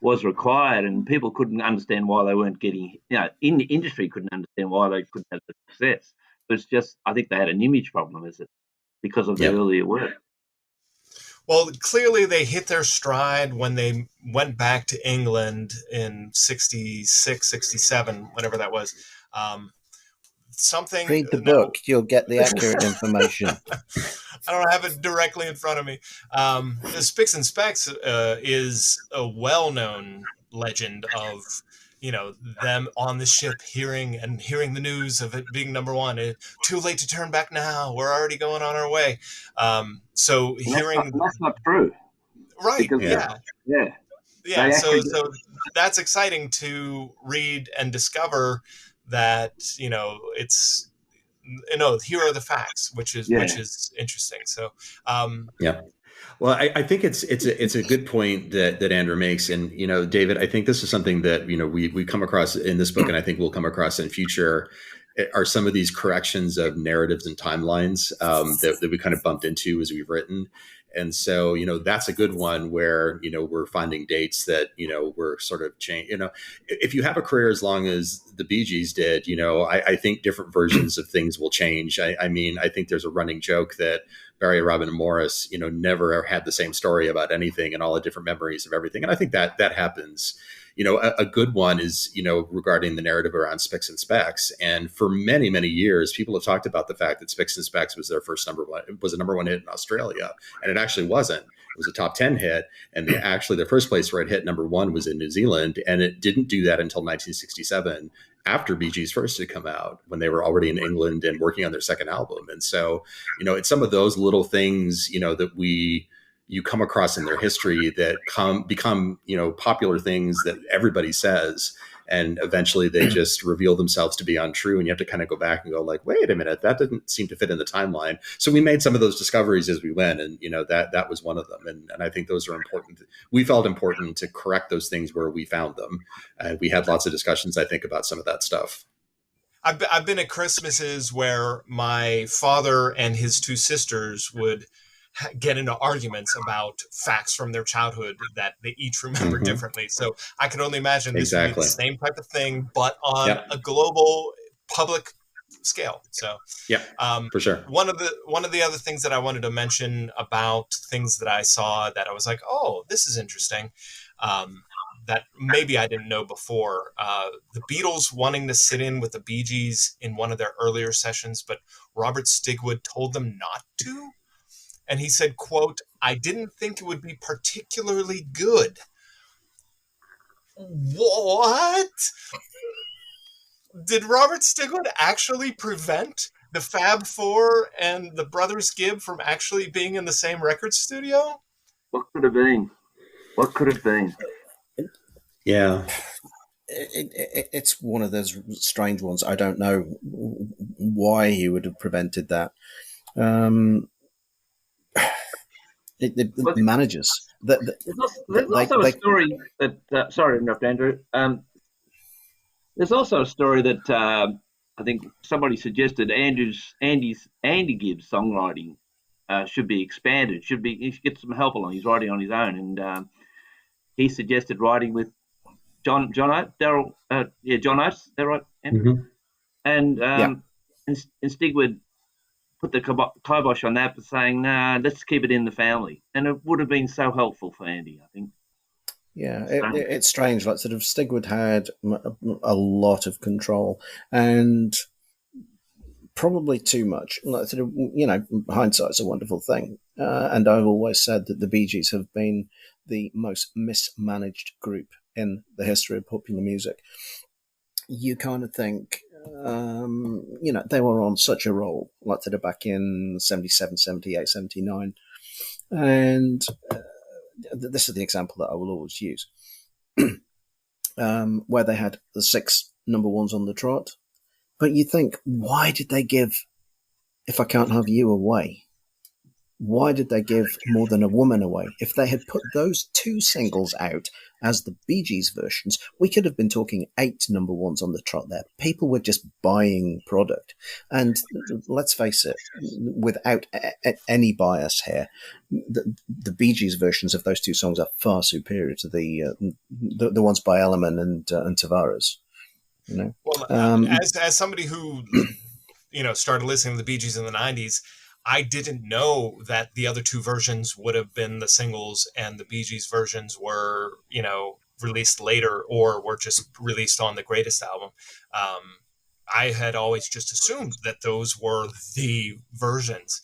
was required, and people couldn't understand why they weren't getting, in the industry couldn't understand why they couldn't have the success. It was just, I think they had an image problem, because of their earlier work. Well, clearly they hit their stride when they went back to England in 66, 67, whenever that was. Read the book, you'll get the accurate information. I don't have it directly in front of me. The Spicks and Specks is a well-known legend of, them on the ship hearing the news of it being number one. Too late to turn back now. We're already going on our way. So hearing that's not true, right? Because, yeah. So that's exciting to read and discover that it's here are the facts, which is interesting. So well, I think it's a good point that Andrew makes, and David, I think this is something that we come across in this book, and I think we'll come across in future, are some of these corrections of narratives and timelines that we kind of bumped into as we've written. And so, that's a good one where, we're finding dates that, we're sort of change, if you have a career as long as the Bee Gees did, I think different versions of things will change. I mean, I think there's a running joke that Barry, Robin, and Morris, never had the same story about anything and all the different memories of everything. And I think that happens. A good one is, regarding the narrative around Spicks and Specks. And for many, many years, people have talked about the fact that Spicks and Specks was their first number one hit in Australia. And it actually wasn't. It was a top 10 hit. And their first place where it hit number one was in New Zealand. And it didn't do that until 1967, after Bee Gees first had come out, when they were already in England and working on their second album. And so, it's some of those little things, that you come across in their history that become popular things that everybody says, and eventually they just reveal themselves to be untrue, and you have to kind of go back and go like, wait a minute, that didn't seem to fit in the timeline. So we made some of those discoveries as we went, and that was one of them, and I think those are important. We felt important to correct those things where we found them, and we had lots of discussions, I think, about some of that stuff. I've been at Christmases where my father and his two sisters would get into arguments about facts from their childhood that they each remember differently. So I can only imagine this would be the same type of thing, but on a global public scale. So yeah, for sure. One of the other things that I wanted to mention about things that I saw that I was like, oh, this is interesting, that maybe I didn't know before. The Beatles wanting to sit in with the Bee Gees in one of their earlier sessions, but Robert Stigwood told them not to. And he said, quote, "I didn't think it would be particularly good." What? Did Robert Stigwood actually prevent the Fab Four and the Brothers Gibb from actually being in the same record studio? What could have been? What could have been? Yeah. It's one of those strange ones. I don't know why he would have prevented that. Managers. There's also a story that. Sorry to interrupt, Andrew. There's also a story that I think somebody suggested Andy Gibb's songwriting should be expanded. He should get some help along. He's writing on his own, and he suggested writing with John Oates, John Oates. Is that right, Andrew? Mm-hmm. And Stigwood put the kibosh on that, but saying, "Nah, let's keep it in the family." And it would have been so helpful for Andy, I think. Yeah, it's strange. Like, sort of, Stigwood had a lot of control, and probably too much. Like, sort of, hindsight's a wonderful thing. And I've always said that the Bee Gees have been the most mismanaged group in the history of popular music. You kind of think, they were on such a roll, like, sort of back in 77, 78, 79, and this is the example that I will always use, where they had the 6 number ones on the trot. But you think, why did they give If I Can't Have You away? Why did they give More Than a Woman away? If they had put those 2 singles out as the Bee Gees versions, we could have been talking 8 number ones on the trot there. People were just buying product. And let's face it, without any bias here, the Bee Gees versions of those 2 songs are far superior to the ones by Elliman and Tavares. Well, as somebody who started listening to the Bee Gees in the 90s, I didn't know that the other 2 versions would have been the singles and the Bee Gees versions were, released later or were just released on the Greatest album. I had always just assumed that those were the versions.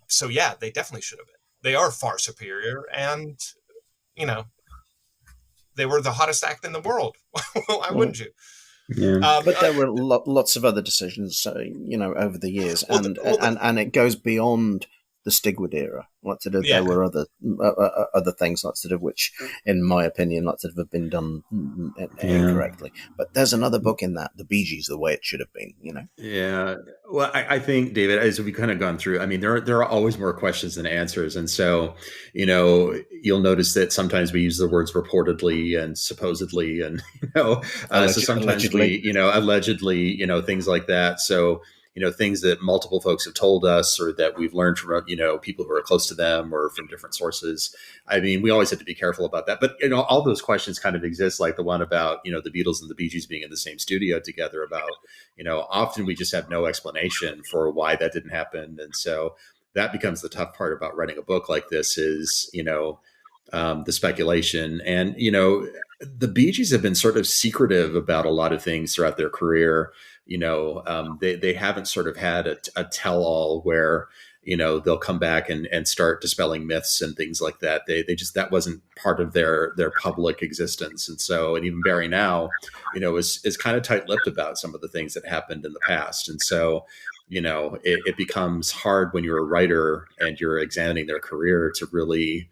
So yeah, they definitely should have been. They are far superior, and, they were the hottest act in the world. Why wouldn't you? Yeah. But there were lots of other decisions, over the years, and it goes beyond the Stigwood era. There were other things, which, in my opinion, have been done incorrectly. But there's another book in that, The Bee Gees, the way it should have been. Yeah. Well, I think, David, as we've kind of gone through, I mean, there are always more questions than answers, and so you'll notice that sometimes we use the words reportedly and supposedly, and so sometimes allegedly. Allegedly, things like that. So. Things that multiple folks have told us or that we've learned from, people who are close to them or from different sources. I mean, we always have to be careful about that. But, all those questions kind of exist, like the one about, the Beatles and the Bee Gees being in the same studio together about, often we just have no explanation for why that didn't happen. And so that becomes the tough part about writing a book like this is, the speculation. And, the Bee Gees have been sort of secretive about a lot of things throughout their career. They haven't sort of had a tell-all where, they'll come back and start dispelling myths and things like that. They just, that wasn't part of their public existence. And so, and even Barry now, is kind of tight-lipped about some of the things that happened in the past. And so, it becomes hard when you're a writer and you're examining their career to really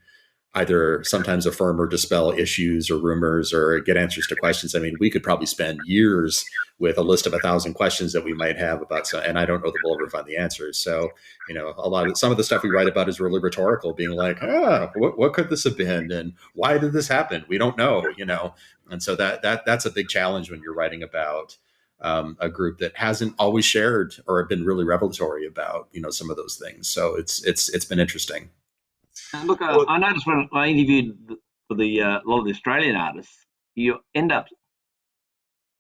either sometimes affirm or dispel issues or rumors or get answers to questions. I mean, we could probably spend years with a list of 1,000 questions that we might have about, and I don't know that we'll ever find the answers. So, some of the stuff we write about is really rhetorical, being like, what could this have been? And why did this happen? We don't know, And so that's a big challenge when you're writing about a group that hasn't always shared or been really revelatory about, some of those things. So it's been interesting. Look, I noticed when I interviewed for a lot of the Australian artists, you end up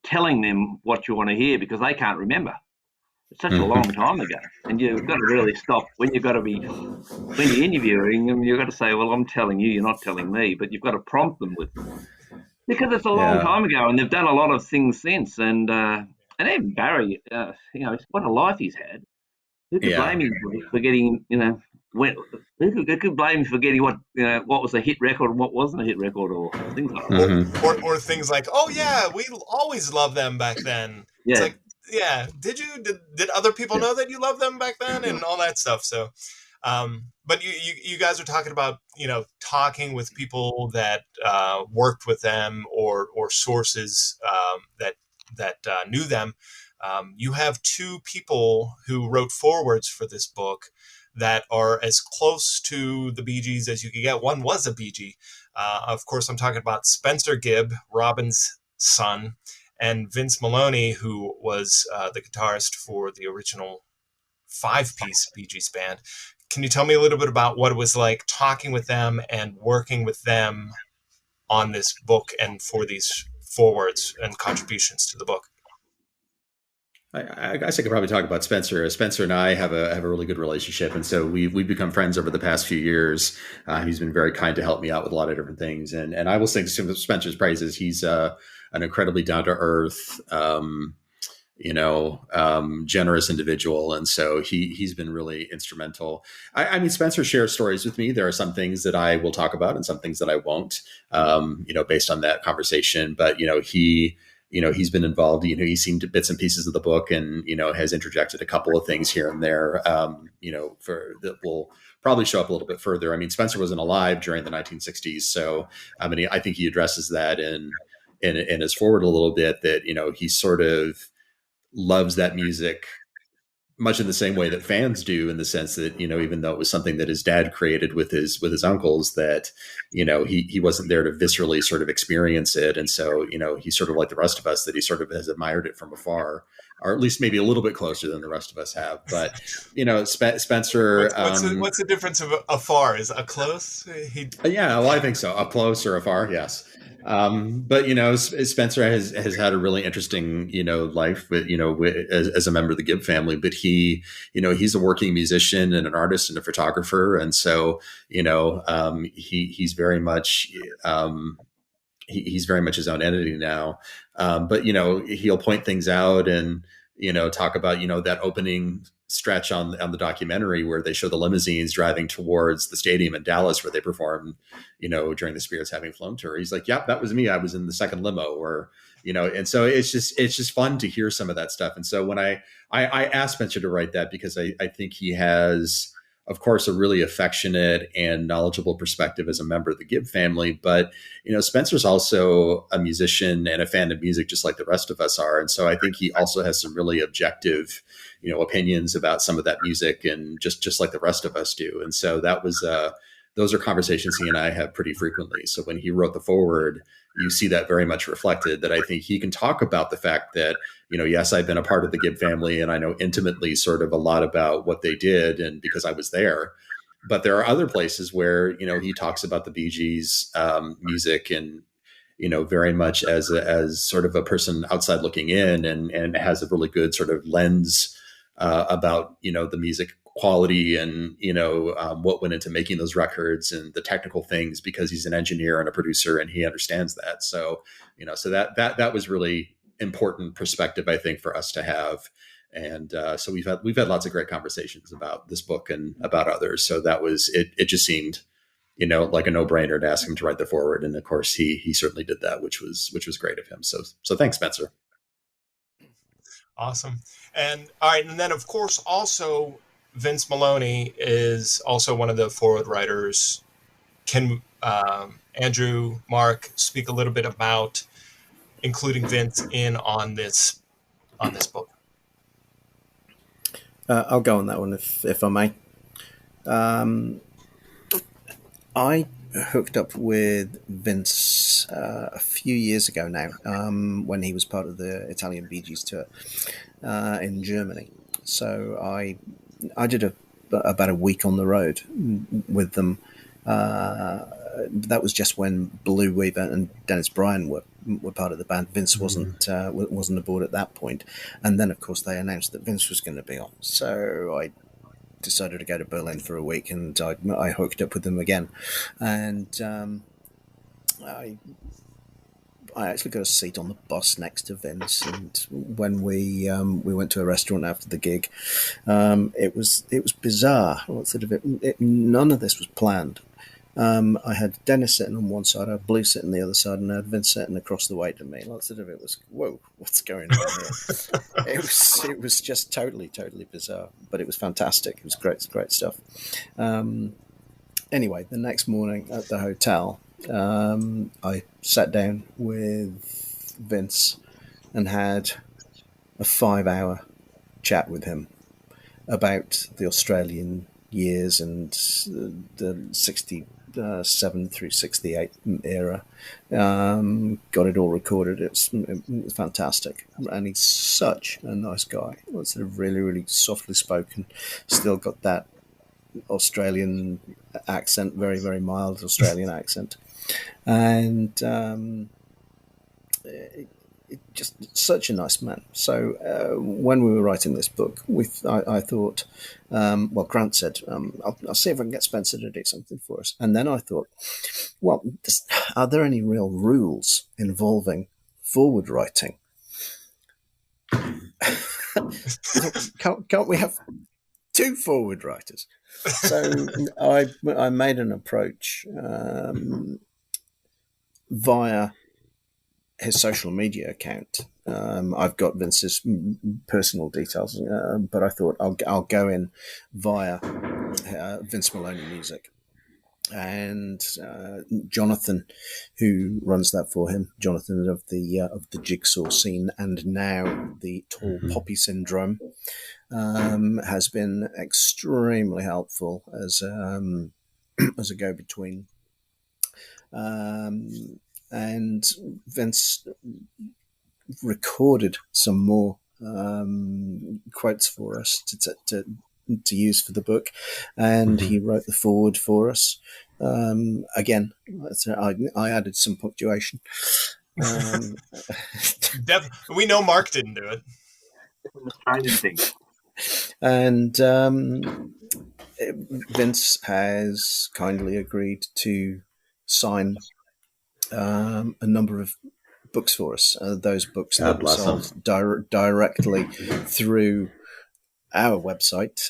telling them what you want to hear because they can't remember. It's such a long time ago, and you've got to really stop when you're interviewing them. You've got to say, "Well, I'm telling you, you're not telling me," but you've got to prompt them with because it's a long time ago, and they've done a lot of things since. And even Barry, what a life he's had. Who could blame him for getting, who could blame him for getting what was a hit record and what wasn't a hit record, or things like that. Or things like, oh yeah, we always loved them back then. Yeah. It's like, yeah, did other people know that you loved them back then and all that stuff? So, but you guys are talking about, talking with people that worked with them or sources that knew them. You have two people who wrote forewords for this book that are as close to the Bee Gees as you could get. One was a Bee Gee. Of course, I'm talking about Spencer Gibb, Robin's son, and Vince Maloney, who was the guitarist for the original 5-piece Bee Gees band. Can you tell me a little bit about what it was like talking with them and working with them on this book and for these forewords and contributions to the book? I guess I could probably talk about Spencer. Spencer and I have a really good relationship, and so we've become friends over the past few years. He's been very kind to help me out with a lot of different things, and I will sing Spencer's praises. He's an incredibly down to earth, generous individual, and so he's been really instrumental. I mean, Spencer shares stories with me. There are some things that I will talk about, and some things that I won't, based on that conversation. But he's been involved, he's seen bits and pieces of the book and, has interjected a couple of things here and there, for that will probably show up a little bit further. I mean, Spencer wasn't alive during the 1960s. So, I think he addresses that in his forward a little bit that, he sort of loves that music much in the same way that fans do, in the sense that, even though it was something that his dad created with his uncles, that, he wasn't there to viscerally sort of experience it. And so, he's sort of like the rest of us, that he sort of has admired it from afar, or at least maybe a little bit closer than the rest of us have. But, Spencer. What's the difference of afar? Is a close? Yeah, well, I think so. Up close or afar, yes. But Spencer has had a really interesting life with as a member of the Gibb family. But he's a working musician and an artist and a photographer, and so he's very much he's very much his own entity now. But he'll point things out and talk about that opening stretch on the documentary where they show the limousines driving towards the stadium in Dallas where they performed, during the Spirits Having Flown tour. He's like, yep, that was me. I was in the second limo, or, and so it's just fun to hear some of that stuff. And so when I asked Spencer to write that, because I think he has, of course, a really affectionate and knowledgeable perspective as a member of the Gibb family. But, Spencer's also a musician and a fan of music, just like the rest of us are. And so I think he also has some really objective, opinions about some of that music, and just like the rest of us do. And so that was, those are conversations he and I have pretty frequently. So when he wrote the foreword, you see that very much reflected, that I think he can talk about the fact that, yes, I've been a part of the Gibb family and I know intimately sort of a lot about what they did, and because I was there. But there are other places where, he talks about the Bee Gees music and, very much as sort of a person outside looking in, and has a really good sort of lens about, the music quality and, what went into making those records and the technical things, because he's an engineer and a producer and he understands that. So, so that was really important perspective, I think, for us to have. And so we've had lots of great conversations about this book and about others. So that was, it just seemed, like a no-brainer to ask him to write the foreword. And of course he certainly did that, which was great of him. So thanks, Spencer. Awesome. And all right. And then of course, also Vince Maloney is also one of the foreword writers. Can Andrew, Mark speak a little bit about including Vince in on this book? I'll go on that one if I may. I hooked up with Vince a few years ago now, when he was part of the Italian Bee Gees tour in Germany. So I did about a week on the road with them that was just when Blue Weaver and Dennis Bryan were part of the band. Vince wasn't aboard at that point, and then of course they announced that Vince was going to be on. So I decided to go to Berlin for a week, and I hooked up with them again, and I actually got a seat on the bus next to Vince, and when we went to a restaurant after the gig, it was bizarre. None of this was planned. I had Dennis sitting on one side, I had Blue sitting on the other side, and I had Vince sitting across the way to me. Lots of it was, whoa, what's going on here? It was just totally bizarre, but it was fantastic. It was great stuff. Anyway, the next morning at the hotel, I sat down with Vince and had a 5-hour chat with him about the Australian years and the 67 through 68 era. Got it all recorded. It was fantastic. And he's such a nice guy. Sort of really softly spoken. Still got that Australian accent, very mild Australian accent. And just such a nice man. So when we were writing this book, I thought, Grant said, I'll see if I can get Spencer to do something for us. And then I thought, well, are there any real rules involving forward writing? Can't we have 2 forward writers? So I made an approach via his social media account. I've got Vince's personal details, but I thought I'll go in via Vince Maloney Music. And Jonathan, who runs that for him, Jonathan of the Jigsaw scene and now the Tall Poppy Syndrome, has been extremely helpful as a go-between. And Vince recorded some more quotes for us to use for the book, and he wrote the foreword for us. Again, I added some punctuation. We know Mark didn't do it. It's an Australian thing. And Vince has kindly agreed to sign a number of books for us. Those books that were sold directly through our website,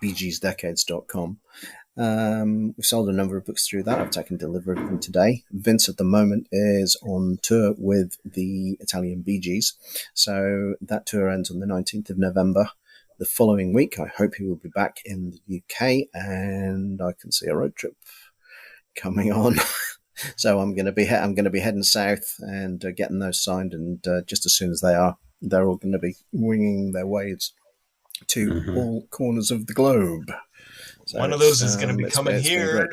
bgsdecades.com. We've sold a number of books through that. I've taken delivery of them today. Vince at the moment is on tour with the Italian Bee Gees. So that tour ends on the 19th of November. The following week, I hope he will be back in the UK and I can see a road trip coming on. So I'm going to be heading south and getting those signed. And just as soon as they're all going to be winging their ways to all corners of the globe. So one of those is going to be coming here.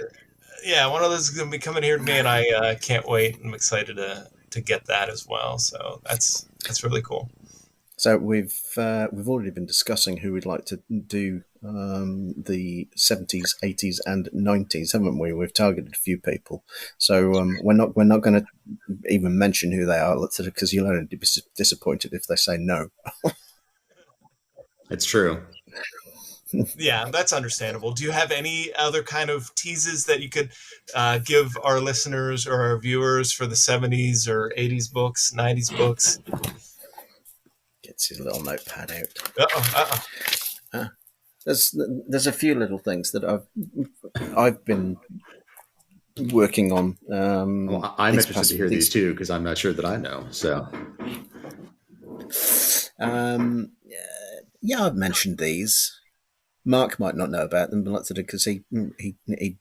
Yeah, one of those is going to be coming here to me, and I can't wait. I'm excited to get that as well. So that's really cool. So we've already been discussing who we'd like to do the 70s, 80s, and 90s, haven't we? We've targeted a few people. So we're not going to even mention who they are, because you'll only be disappointed if they say no. It's true. Yeah, that's understandable. Do you have any other kind of teases that you could give our listeners or our viewers for the 70s or 80s books, 90s books? Gets his little notepad out. There's a few little things that I've been working on. Well, I'm interested to hear these too, because I'm not sure that I know. So, yeah, I've mentioned these. Mark might not know about them, but because he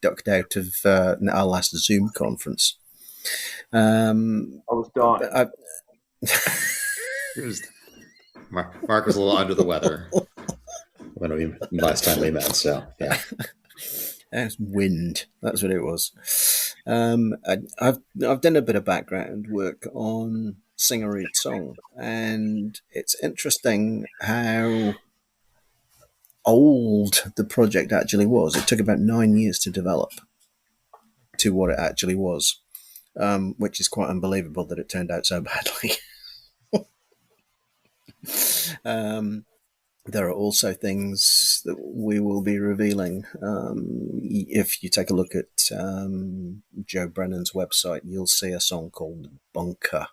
ducked out of our last Zoom conference. I was dying. Mark was a little under the weather when last time we met. So yeah, that's wind. That's what it was. I've done a bit of background work on Sing a Read Song, and it's interesting how old the project actually was. It took about 9 years to develop. to what it actually was, which is quite unbelievable that it turned out so badly. There are also things that we will be revealing. If you take a look at Joe Brennan's website, you'll see a song called Bunker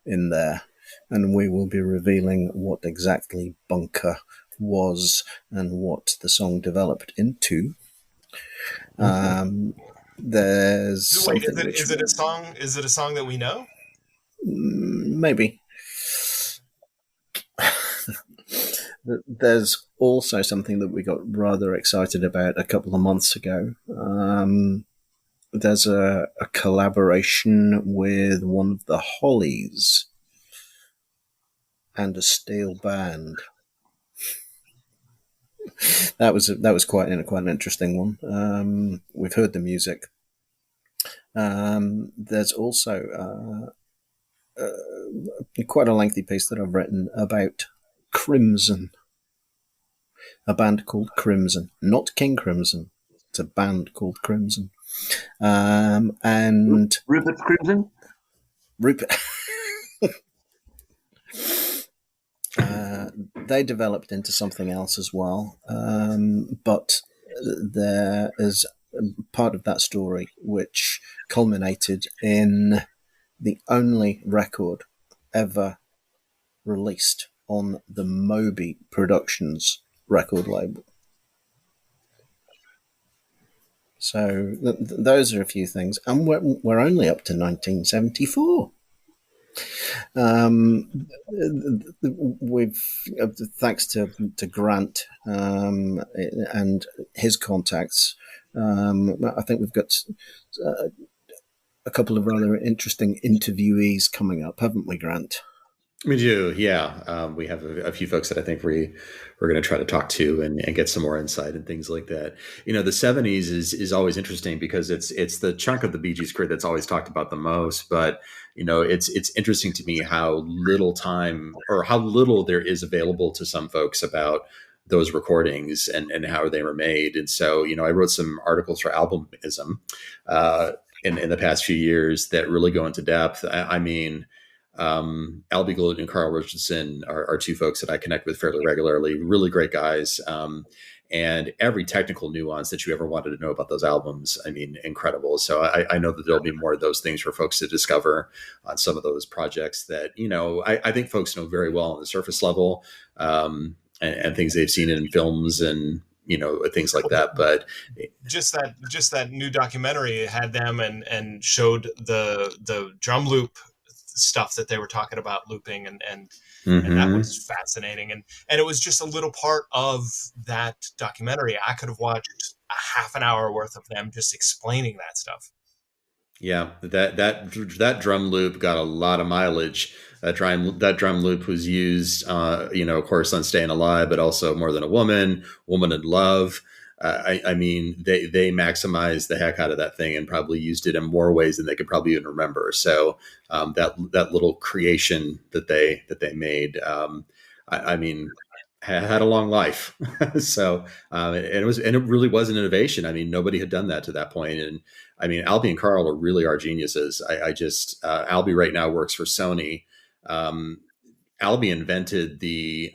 in there, and we will be revealing what exactly Bunker was and what the song developed into. There's Wait, something. is it a song? Is it a song that we know? Maybe. There's also something that we got rather excited about a couple of months ago. There's a collaboration with one of the Hollies and a steel band. That was quite an interesting one. We've heard the music. There's also quite a lengthy piece that I've written about Crimson, a band called Crimson, not King Crimson. It's a band called Crimson, and Rupert Crimson. Rupert. They developed into something else as well, but there is part of that story which culminated in the only record ever released on the Moby Productions record label. So those are a few things, and we're only up to 1974. We've thanks to Grant and his contacts. I think we've got a couple of rather interesting interviewees coming up, haven't we, Grant? We do, yeah. We have a few folks that I think we're going to try to talk to and get some more insight and things like that. You know, the 70s is always interesting because it's the chunk of the Bee Gees career that's always talked about the most. But you know, it's interesting to me how little time or how little there is available to some folks about those recordings and how they were made. And so, you know, I wrote some articles for Albumism in the past few years that really go into depth. I mean. Albie Gould and Carl Richardson are two folks that I connect with fairly regularly, really great guys. And every technical nuance that you ever wanted to know about those albums, I mean, incredible. So I know that there'll be more of those things for folks to discover on some of those projects that, you know, I think folks know very well on the surface level and things they've seen in films and, you know, things like that. But just that new documentary had them and showed the drum loop stuff that they were talking about looping and that was fascinating. And it was just a little part of that documentary. I could have watched a half an hour worth of them just explaining that stuff. Yeah, that drum loop got a lot of mileage. That drum loop was used, you know, of course, on Staying Alive, but also More Than a Woman in Love. I mean, they maximized the heck out of that thing and probably used it in more ways than they could probably even remember. So that little creation that they made, I mean, had a long life. So it really was an innovation. I mean, nobody had done that to that point. And I mean, Albie and Carl really are geniuses. Albie right now works for Sony. Albie invented the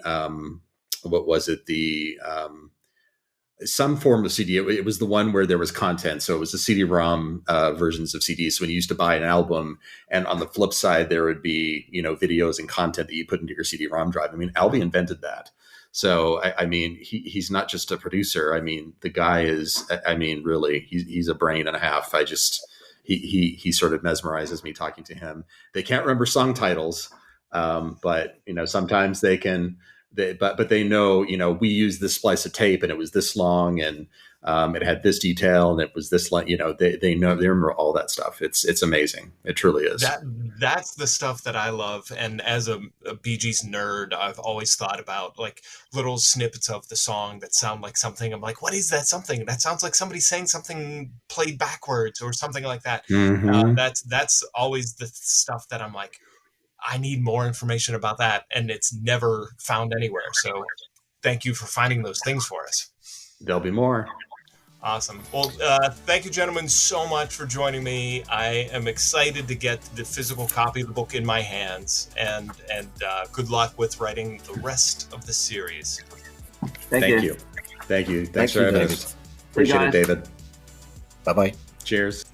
some form of CD. It was the one where there was content. So it was the CD-ROM versions of CDs. So when you used to buy an album and on the flip side, there would be, you know, videos and content that you put into your CD-ROM drive. I mean, Albie invented that. So, I mean, he's not just a producer. I mean, the guy is, I mean, really, he's a brain and a half. He sort of mesmerizes me talking to him. They can't remember song titles, but, you know, sometimes they can. But they know, you know, we used this splice of tape and it was this long and it had this detail and it was this, you know, they remember all that stuff. It's amazing. It truly is. That's the stuff that I love. And as a Bee Gees nerd, I've always thought about like little snippets of the song that sound like something. I'm like, what is that something? That sounds like somebody saying something played backwards or something like that. Mm-hmm. That's always the stuff that I'm like, I need more information about that, and it's never found anywhere. So thank you for finding those things for us. There'll be more. Awesome. Well, thank you, gentlemen, so much for joining me. I am excited to get the physical copy of the book in my hands, and good luck with writing the rest of the series. Thank you. Thank you. Thanks Thank for you, having David. us. Appreciate it, guys. David. Bye-bye. Cheers.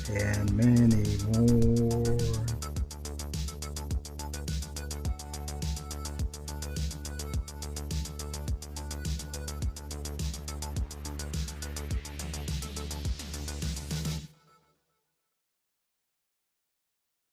And many more.